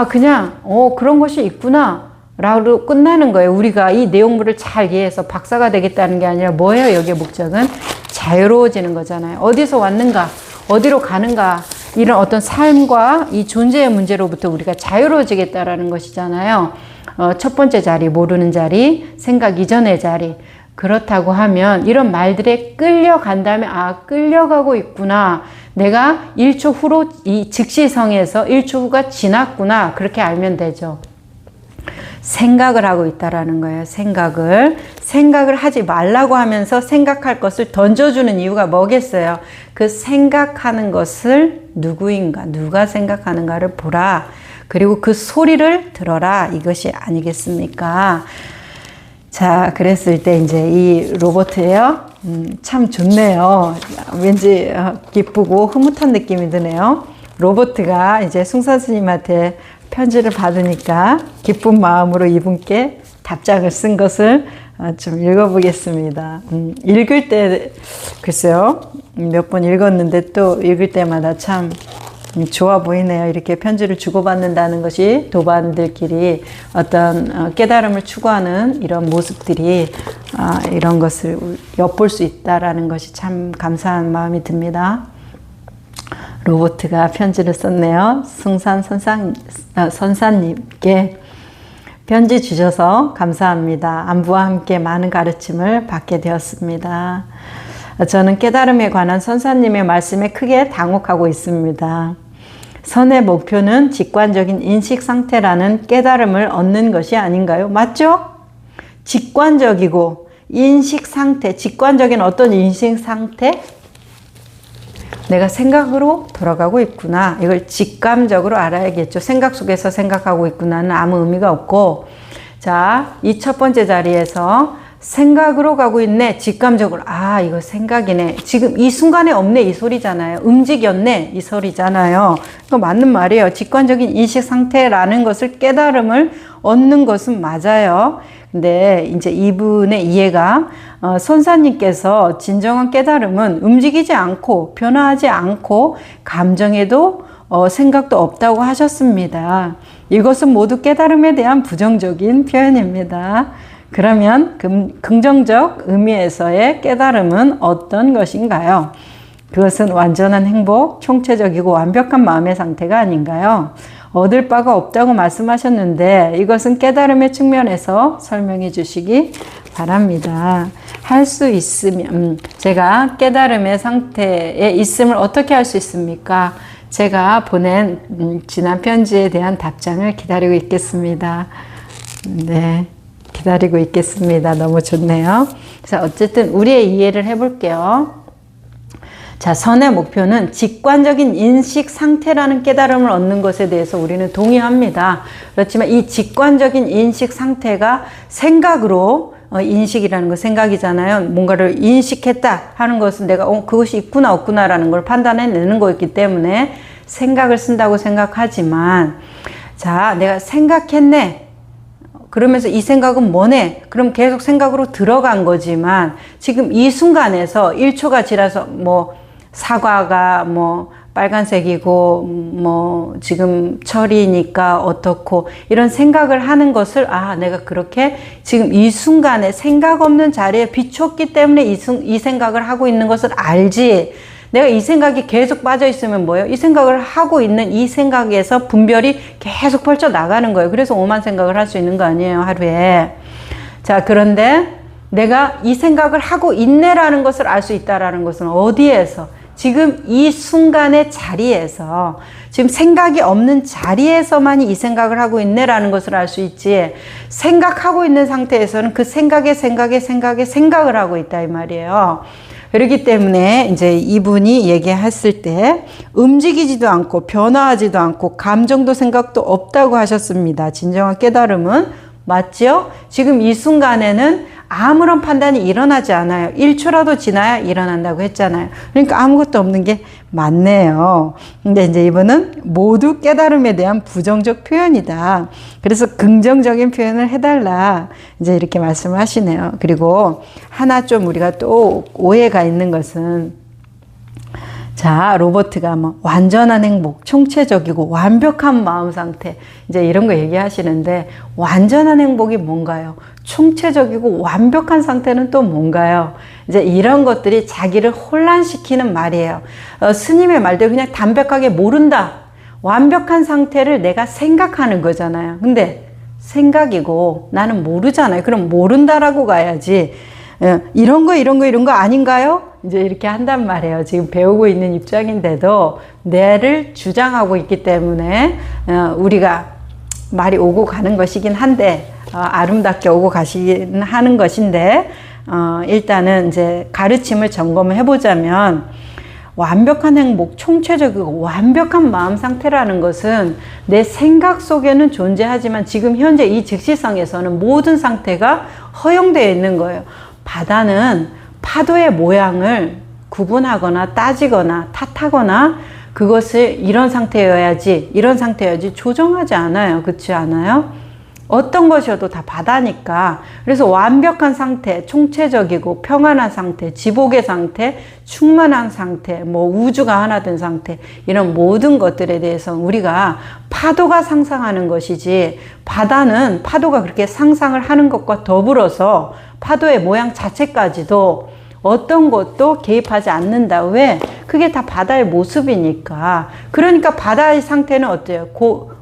그냥 그런 것이 있구나 라고 끝나는 거예요. 우리가 이 내용물을 잘 이해해서 박사가 되겠다는 게 아니라 뭐예요? 여기의 목적은 자유로워지는 거잖아요. 어디서 왔는가, 어디로 가는가, 이런 어떤 삶과 이 존재의 문제로부터 우리가 자유로워지겠다라는 것이잖아요. 첫 번째 자리, 모르는 자리, 생각 이전의 자리. 그렇다고 하면 이런 말들에 끌려간다면, 끌려가고 있구나. 내가 1초 후로 이 즉시성에서 1초 후가 지났구나. 그렇게 알면 되죠. 생각을 하고 있다라는 거예요. 생각을 하지 말라고 하면서 생각할 것을 던져주는 이유가 뭐겠어요? 그 생각하는 것을 누구인가, 누가 생각하는가를 보라. 그리고 그 소리를 들어라. 이것이 아니겠습니까? 자, 그랬을 때 이제 이 로봇이에요. 참 좋네요. 왠지 기쁘고 흐뭇한 느낌이 드네요. 로봇가 이제 숭산 스님한테 편지를 받으니까 기쁜 마음으로 이분께 답장을 쓴 것을 좀 읽어보겠습니다. 읽을 때 글쎄요, 몇 번 읽었는데 또 읽을 때마다 참 좋아 보이네요. 이렇게 편지를 주고받는다는 것이 도반들끼리 어떤 깨달음을 추구하는 이런 모습들이 이런 것을 엿볼 수 있다라는 것이 참 감사한 마음이 듭니다. 로봇가 편지를 썼네요. 숭산 선사님께 편지 주셔서 감사합니다. 안부와 함께 많은 가르침을 받게 되었습니다. 저는 깨달음에 관한 선사님의 말씀에 크게 당혹하고 있습니다. 선의 목표는 직관적인 인식 상태라는 깨달음을 얻는 것이 아닌가요? 맞죠? 직관적이고 인식 상태, 직관적인 어떤 인식 상태? 내가 생각으로 돌아가고 있구나. 이걸 직감적으로 알아야겠죠. 생각 속에서 생각하고 있구나는 아무 의미가 없고, 자, 이 첫 번째 자리에서 생각으로 가고 있네. 직감적으로. 아, 이거 생각이네. 지금 이 순간에 없네. 이 소리잖아요. 움직였네. 이 소리잖아요. 이거 맞는 말이에요. 직관적인 인식 상태라는 것을 깨달음을 얻는 것은 맞아요. 근데 이제 이분의 이해가 선사님께서 진정한 깨달음은 움직이지 않고 변화하지 않고 감정에도 생각도 없다고 하셨습니다. 이것은 모두 깨달음에 대한 부정적인 표현입니다. 그러면 긍정적 의미에서의 깨달음은 어떤 것인가요? 그것은 완전한 행복, 총체적이고 완벽한 마음의 상태가 아닌가요? 얻을 바가 없다고 말씀하셨는데 이것은 깨달음의 측면에서 설명해 주시기 바랍니다. 할 수 있으면 제가 깨달음의 상태에 있음을 어떻게 할 수 있습니까? 제가 보낸 지난 편지에 대한 답장을 기다리고 있겠습니다. 네, 기다리고 있겠습니다. 너무 좋네요. 자, 어쨌든 우리의 이해를 해볼게요. 자, 선의 목표는 직관적인 인식 상태라는 깨달음을 얻는 것에 대해서 우리는 동의합니다. 그렇지만 이 직관적인 인식 상태가 생각으로 인식이라는 거 생각이잖아요. 뭔가를 인식했다 하는 것은 내가 그것이 있구나 없구나라는 걸 판단해내는 거였기 때문에 생각을 쓴다고 생각하지만 자, 내가 생각했네. 그러면서 이 생각은 뭐네? 그럼 계속 생각으로 들어간 거지만 지금 이 순간에서 1초가 지나서 뭐 사과가 뭐 빨간색이고 뭐 지금 철이니까 어떻고 이런 생각을 하는 것을 아 내가 그렇게 지금 이 순간에 생각 없는 자리에 비췄기 때문에 이 생각을 하고 있는 것을 알지. 내가 이 생각이 계속 빠져 있으면 뭐예요? 이 생각을 하고 있는 이 생각에서 분별이 계속 펼쳐 나가는 거예요. 그래서 오만 생각을 할 수 있는 거 아니에요, 하루에. 자, 그런데 내가 이 생각을 하고 있네라는 것을 알 수 있다라는 것은 어디에서? 지금 이 순간의 자리에서, 지금 생각이 없는 자리에서만 이 생각을 하고 있네라는 것을 알 수 있지, 생각하고 있는 상태에서는 그 생각을 하고 있다 이 말이에요. 그렇기 때문에 이제 이분이 얘기했을 때 움직이지도 않고 변화하지도 않고 감정도 생각도 없다고 하셨습니다. 진정한 깨달음은 맞죠? 지금 이 순간에는 아무런 판단이 일어나지 않아요. 1초라도 지나야 일어난다고 했잖아요. 그러니까 아무것도 없는 게 맞네요. 근데 이제 이분은 모두 깨달음에 대한 부정적 표현이다. 그래서 긍정적인 표현을 해달라. 이제 이렇게 말씀을 하시네요. 그리고 하나 좀 우리가 또 오해가 있는 것은 자, 로버트가 뭐 완전한 행복, 총체적이고 완벽한 마음 상태 이제 이런 거 얘기하시는데 완전한 행복이 뭔가요? 총체적이고 완벽한 상태는 또 뭔가요? 이제 이런 것들이 자기를 혼란시키는 말이에요. 스님의 말대로 그냥 담백하게 모른다. 완벽한 상태를 내가 생각하는 거잖아요. 근데 생각이고 나는 모르잖아요. 그럼 모른다라고 가야지. 이런 거 아닌가요? 이제 이렇게 한단 말이에요. 지금 배우고 있는 입장인데도 뇌를 주장하고 있기 때문에 우리가 말이 오고 가는 것이긴 한데 아름답게 오고 가시긴 하는 것인데 일단은 이제 가르침을 점검을 해보자면 완벽한 행복, 총체적이고 완벽한 마음 상태라는 것은 내 생각 속에는 존재하지만 지금 현재 이 즉시성에서는 모든 상태가 허용되어 있는 거예요. 바다는 파도의 모양을 구분하거나 따지거나 탓하거나 그것을 이런 상태여야지 조정하지 않아요. 그렇지 않아요? 어떤 것이어도 다 바다니까. 그래서 완벽한 상태, 총체적이고 평안한 상태, 지복의 상태, 충만한 상태, 뭐 우주가 하나 된 상태, 이런 모든 것들에 대해서 우리가 파도가 상상하는 것이지 바다는 파도가 그렇게 상상을 하는 것과 더불어서 파도의 모양 자체까지도 어떤 것도 개입하지 않는다. 왜? 그게 다 바다의 모습이니까. 그러니까 바다의 상태는 어때요?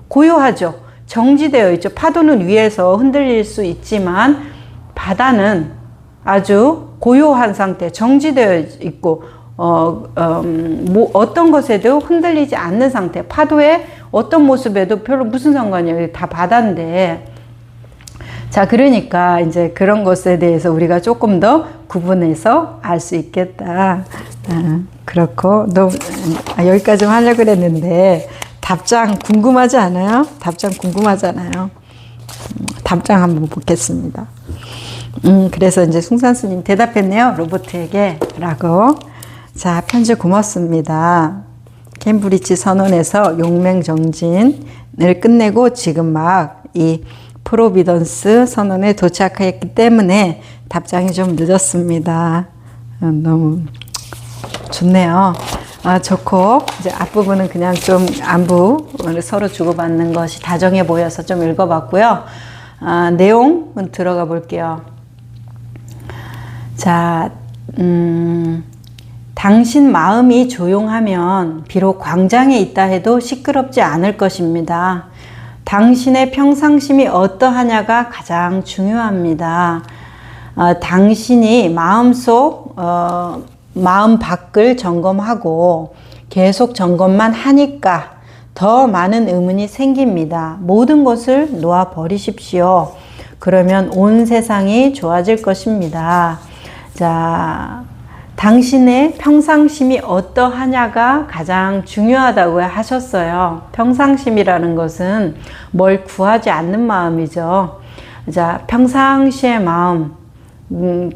고요하죠. 정지되어 있죠. 파도는 위에서 흔들릴 수 있지만 바다는 아주 고요한 상태, 정지되어 있고 어떤 것에도 흔들리지 않는 상태. 파도의 어떤 모습에도 별로 무슨 상관이에요. 다 바다인데. 자, 그러니까 이제 그런 것에 대해서 우리가 조금 더 구분해서 알 수 있겠다. 그렇고, 여기까지 하려고 그랬는데, 답장 궁금하지 않아요? 답장 궁금하잖아요. 답장 한번 보겠습니다. 그래서 이제 숭산 스님 대답했네요. 로버트에게 라고. 자, 편지 고맙습니다. 캠브리지 선언에서 용맹정진을 끝내고 지금 막 이 프로비던스 선언에 도착했기 때문에 답장이 좀 늦었습니다. 너무 좋네요. 좋고, 이제 앞부분은 그냥 좀 안부를 서로 주고받는 것이 다정해 보여서 좀 읽어봤고요. 내용은 들어가 볼게요. 자, 당신 마음이 조용하면 비록 광장에 있다 해도 시끄럽지 않을 것입니다. 당신의 평상심이 어떠하냐가 가장 중요합니다. 당신이 마음 밖을 점검하고 계속 점검만 하니까 더 많은 의문이 생깁니다. 모든 것을 놓아 버리십시오. 그러면 온 세상이 좋아질 것입니다. 자, 당신의 평상심이 어떠하냐가 가장 중요하다고 하셨어요. 평상심이라는 것은 뭘 구하지 않는 마음이죠. 자, 평상시의 마음,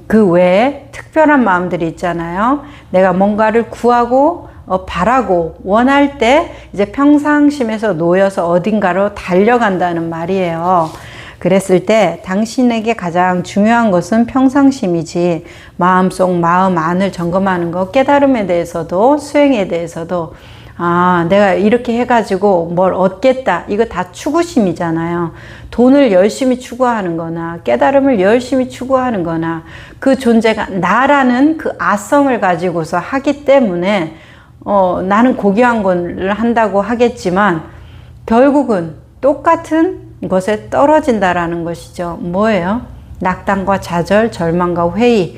그 외에 특별한 마음들이 있잖아요. 내가 뭔가를 구하고 바라고 원할 때 이제 평상심에서 놓여서 어딘가로 달려간다는 말이에요. 그랬을 때 당신에게 가장 중요한 것은 평상심이지 마음속 마음 안을 점검하는 거, 깨달음에 대해서도 수행에 대해서도 내가 이렇게 해가지고 뭘 얻겠다, 이거 다 추구심이잖아요. 돈을 열심히 추구하는 거나 깨달음을 열심히 추구하는 거나 그 존재가 나라는 그 아성을 가지고서 하기 때문에 나는 고귀한 걸 한다고 하겠지만 결국은 똑같은 것에 떨어진다라는 것이죠. 뭐예요? 낙담과 좌절, 절망과 회의,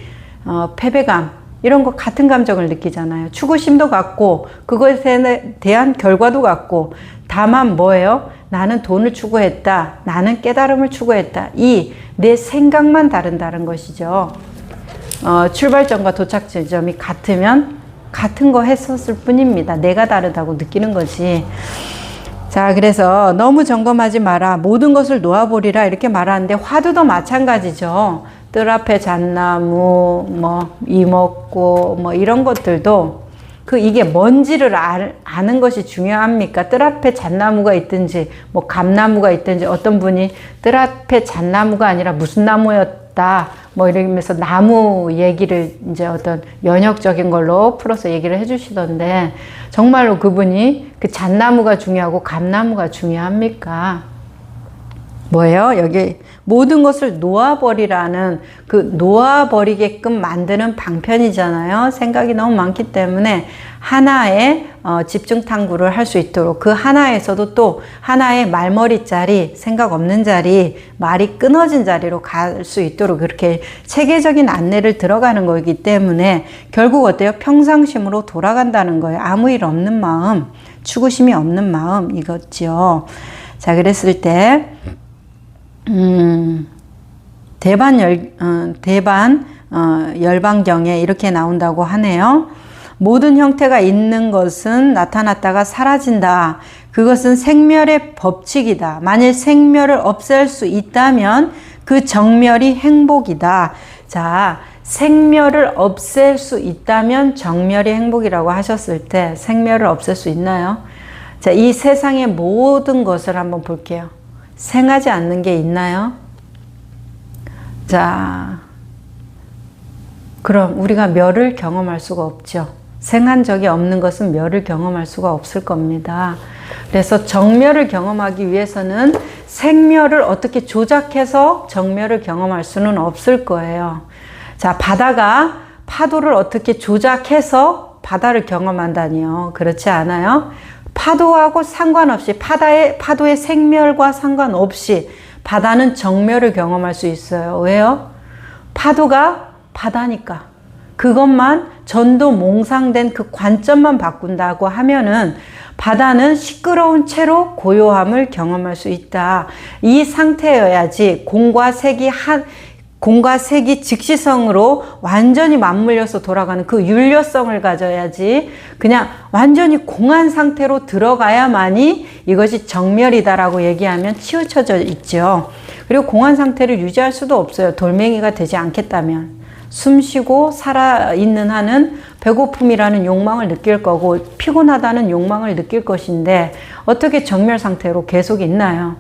패배감, 이런 거 같은 감정을 느끼잖아요. 추구심도 같고 그것에 대한 결과도 같고, 다만 뭐예요? 나는 돈을 추구했다, 나는 깨달음을 추구했다, 이 내 생각만 다른다는 것이죠. 출발점과 도착 지점이 같으면 같은 거 했었을 뿐입니다. 내가 다르다고 느끼는 거지. 자, 그래서 너무 점검하지 마라, 모든 것을 놓아버리라, 이렇게 말하는데 화두도 마찬가지죠. 뜰 앞에 잣나무, 이먹고, 이런 것들도 이게 뭔지를 아는 것이 중요합니까? 뜰 앞에 잣나무가 있든지, 감나무가 있든지, 어떤 분이 뜰 앞에 잣나무가 아니라 무슨 나무였다, 이러면서 나무 얘기를 이제 어떤 연역적인 걸로 풀어서 얘기를 해주시던데, 정말로 그분이 그 잣나무가 중요하고 감나무가 중요합니까? 뭐예요? 여기 모든 것을 놓아버리라는 그 놓아버리게끔 만드는 방편이잖아요. 생각이 너무 많기 때문에 하나의 집중 탐구를 할 수 있도록, 그 하나에서도 또 하나의 말머리 자리, 생각 없는 자리, 말이 끊어진 자리로 갈 수 있도록 그렇게 체계적인 안내를 들어가는 거기 때문에 결국 어때요? 평상심으로 돌아간다는 거예요. 아무 일 없는 마음, 추구심이 없는 마음, 이거죠. 자, 그랬을 때 열반경에 이렇게 나온다고 하네요. 모든 형태가 있는 것은 나타났다가 사라진다. 그것은 생멸의 법칙이다. 만일 생멸을 없앨 수 있다면 그 정멸이 행복이다. 자, 생멸을 없앨 수 있다면 정멸이 행복이라고 하셨을 때 생멸을 없앨 수 있나요? 자, 이 세상의 모든 것을 한번 볼게요. 생하지 않는 게 있나요? 자, 그럼 우리가 멸을 경험할 수가 없죠. 생한 적이 없는 것은 멸을 경험할 수가 없을 겁니다. 그래서 정멸을 경험하기 위해서는 생멸을 어떻게 조작해서 정멸을 경험할 수는 없을 거예요. 자, 바다가 파도를 어떻게 조작해서 바다를 경험한다니요. 그렇지 않아요? 파도하고 상관없이, 파도의 생멸과 상관없이 바다는 정멸을 경험할 수 있어요. 왜요? 파도가 바다니까. 그것만 전도몽상된 그 관점만 바꾼다고 하면은 바다는 시끄러운 채로 고요함을 경험할 수 있다. 이 상태여야지 공과 색이 즉시성으로 완전히 맞물려서 돌아가는 그 율려성을 가져야지, 그냥 완전히 공한 상태로 들어가야만이 이것이 정멸이다라고 얘기하면 치우쳐져 있죠. 그리고 공한 상태를 유지할 수도 없어요. 돌멩이가 되지 않겠다면. 숨쉬고 살아있는 한은 배고픔이라는 욕망을 느낄 거고 피곤하다는 욕망을 느낄 것인데 어떻게 정멸 상태로 계속 있나요?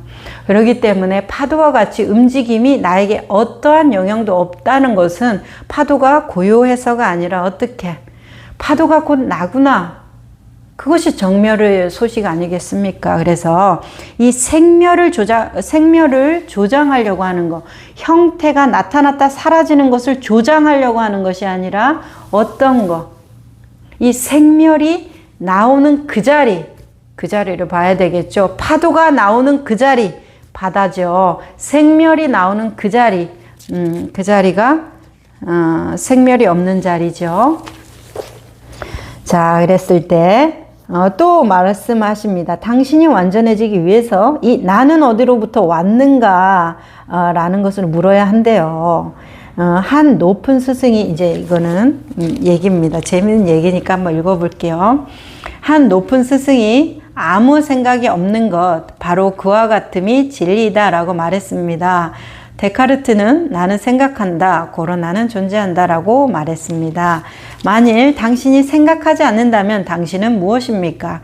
그렇기 때문에 파도와 같이 움직임이 나에게 어떠한 영향도 없다는 것은 파도가 고요해서가 아니라 어떻게 파도가 곧 나구나. 그것이 정멸의 소식 아니겠습니까? 그래서 이 생멸을 조장하려고 하는 것, 형태가 나타났다 사라지는 것을 조장하려고 하는 것이 아니라 어떤 것, 이 생멸이 나오는 그 자리를 봐야 되겠죠. 파도가 나오는 그 자리, 바다죠. 생멸이 나오는 그 자리, 그 자리가 생멸이 없는 자리죠. 자, 그랬을 때 또 말씀하십니다. 당신이 완전해지기 위해서 이 나는 어디로부터 왔는가 라는 것을 물어야 한대요. 한 높은 스승이 이제 이거는 얘기입니다. 재미있는 얘기니까 한번 읽어볼게요. 한 높은 스승이 아무 생각이 없는 것 바로 그와 같음이 진리이다 라고 말했습니다. 데카르트는 나는 생각한다, 고로 나는 존재한다 라고 말했습니다. 만일 당신이 생각하지 않는다면 당신은 무엇입니까?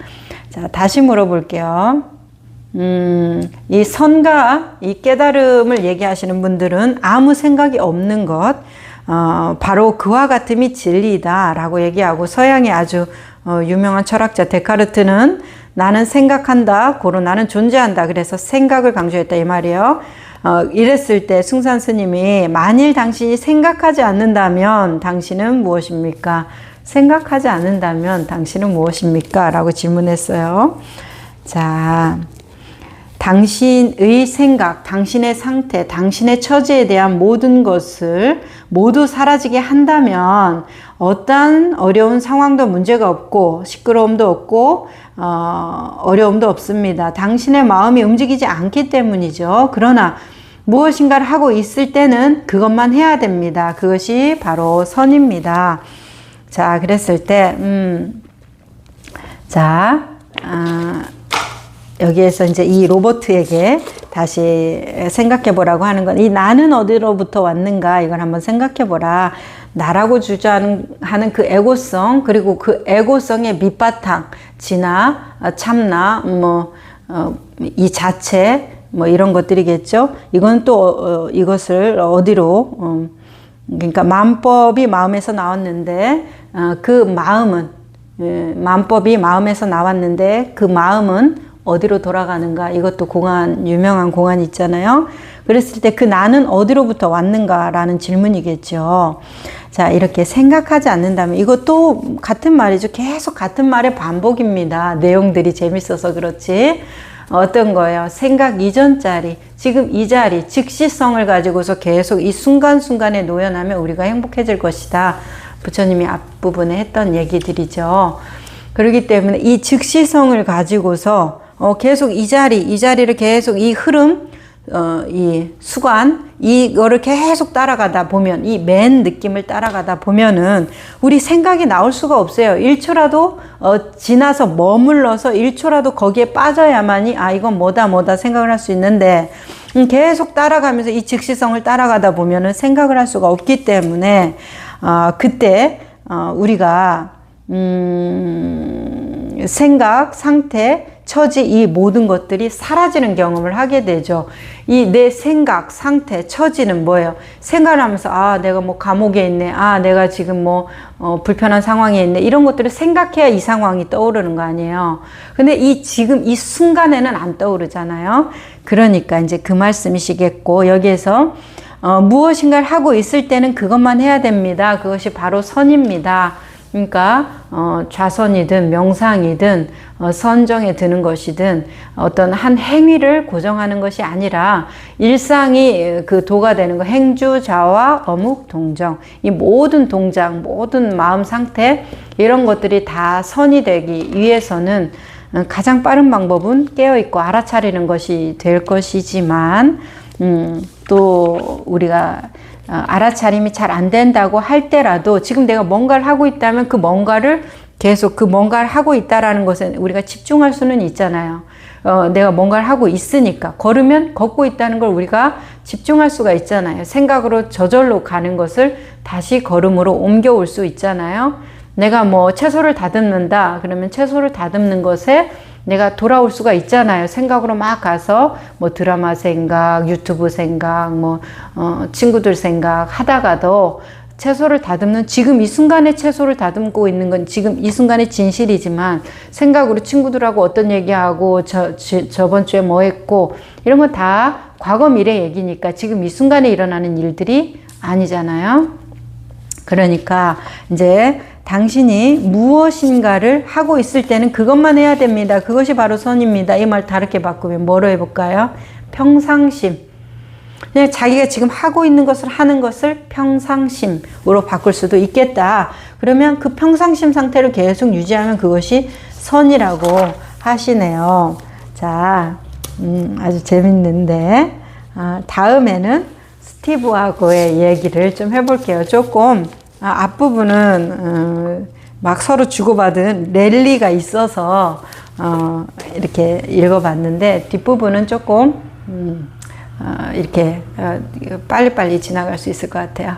자, 다시 물어볼게요. 이 선과 이 깨달음을 얘기하시는 분들은 아무 생각이 없는 것, 바로 그와 같음이 진리이다 라고 얘기하고, 서양의 아주 유명한 철학자 데카르트는 나는 생각한다, 고로 나는 존재한다. 그래서 생각을 강조했다 이 말이에요. 이랬을 때 승산 스님이 만일 당신이 생각하지 않는다면 당신은 무엇입니까? 생각하지 않는다면 당신은 무엇입니까? 라고 질문했어요. 자, 당신의 생각, 당신의 상태, 당신의 처지에 대한 모든 것을 모두 사라지게 한다면 어떠한 어려운 상황도 문제가 없고 시끄러움도 없고 어려움도 없습니다. 당신의 마음이 움직이지 않기 때문이죠. 그러나 무엇인가를 하고 있을 때는 그것만 해야 됩니다. 그것이 바로 선입니다. 자, 그랬을 때 여기에서 이제 이 로버트에게 다시 생각해 보라고 하는 건, 이 나는 어디로부터 왔는가 이걸 한번 생각해 보라. 나라고 주장하는 그 에고성, 그리고 그 에고성의 밑바탕, 진화, 참나, 이 자체, 이런 것들이겠죠. 이건 또 이것을 어디로, 그러니까 만법이 마음에서 나왔는데 그 마음은, 만법이 마음에서 나왔는데 그 마음은 어디로 돌아가는가? 이것도 공안, 유명한 공안 있잖아요. 그랬을 때 그 나는 어디로부터 왔는가라는 질문이겠죠. 자, 이렇게 생각하지 않는다면, 이것도 같은 말이죠. 계속 같은 말의 반복입니다. 내용들이 재밌어서 그렇지. 어떤 거예요? 생각 이전 자리, 지금 이 자리, 즉시성을 가지고서 계속 이 순간순간에 노연하면 우리가 행복해질 것이다. 부처님이 앞부분에 했던 얘기들이죠. 그렇기 때문에 이 즉시성을 가지고서 계속 이 자리를 계속 이 흐름, 이 수관, 이거를 계속 따라가다 보면, 이 맨 느낌을 따라가다 보면은 우리 생각이 나올 수가 없어요. 1초라도 지나서 머물러서 1초라도 거기에 빠져야만이 이건 뭐다 생각을 할 수 있는데, 계속 따라가면서 이 즉시성을 따라가다 보면은 생각을 할 수가 없기 때문에 그때 우리가 생각, 상태, 처지, 이 모든 것들이 사라지는 경험을 하게 되죠. 이 내 생각, 상태, 처지는 뭐예요? 생각을 하면서 내가 뭐 감옥에 있네, 내가 지금 뭐 불편한 상황에 있네, 이런 것들을 생각해야 이 상황이 떠오르는 거 아니에요. 근데 지금 이 순간에는 안 떠오르잖아요. 그러니까 이제 그 말씀이시겠고, 여기에서 무엇인가를 하고 있을 때는 그것만 해야 됩니다. 그것이 바로 선입니다. 그러니까 좌선이든 명상이든 선정에 드는 것이든 어떤 한 행위를 고정하는 것이 아니라 일상이 그 도가 되는 거, 행주자와 어묵 동정, 이 모든 동작, 모든 마음 상태, 이런 것들이 다 선이 되기 위해서는 가장 빠른 방법은 깨어있고 알아차리는 것이 될 것이지만, 또 우리가 알아차림이 잘 안 된다고 할 때라도 지금 내가 뭔가를 하고 있다면 그 뭔가를 계속 그 뭔가를 하고 있다라는 것에 우리가 집중할 수는 있잖아요. 내가 뭔가를 하고 있으니까. 걸으면 걷고 있다는 걸 우리가 집중할 수가 있잖아요. 생각으로 저절로 가는 것을 다시 걸음으로 옮겨올 수 있잖아요. 내가 뭐 채소를 다듬는다 그러면 채소를 다듬는 것에 내가 돌아올 수가 있잖아요. 생각으로 막 가서 뭐 드라마 생각, 유튜브 생각, 뭐 친구들 생각 하다가도 채소를 다듬는 지금 이 순간에 채소를 다듬고 있는 건 지금 이 순간의 진실이지만 생각으로 친구들하고 어떤 얘기하고 저번 주에 뭐 했고 이런 건 다 과거 미래 얘기니까 지금 이 순간에 일어나는 일들이 아니잖아요. 그러니까 이제 당신이 무엇인가를 하고 있을 때는 그것만 해야 됩니다. 그것이 바로 선입니다. 이 말 다르게 바꾸면 뭐로 해볼까요? 평상심. 그냥 자기가 지금 하고 있는 것을 하는 것을 평상심으로 바꿀 수도 있겠다. 그러면 그 평상심 상태를 계속 유지하면 그것이 선이라고 하시네요. 자, 아주 재밌는데 다음에는 스티브하고의 얘기를 좀 해볼게요. 조금 앞부분은 막 서로 주고받은 랠리가 있어서 이렇게 읽어봤는데 뒷부분은 조금 이렇게 빨리빨리 지나갈 수 있을 것 같아요.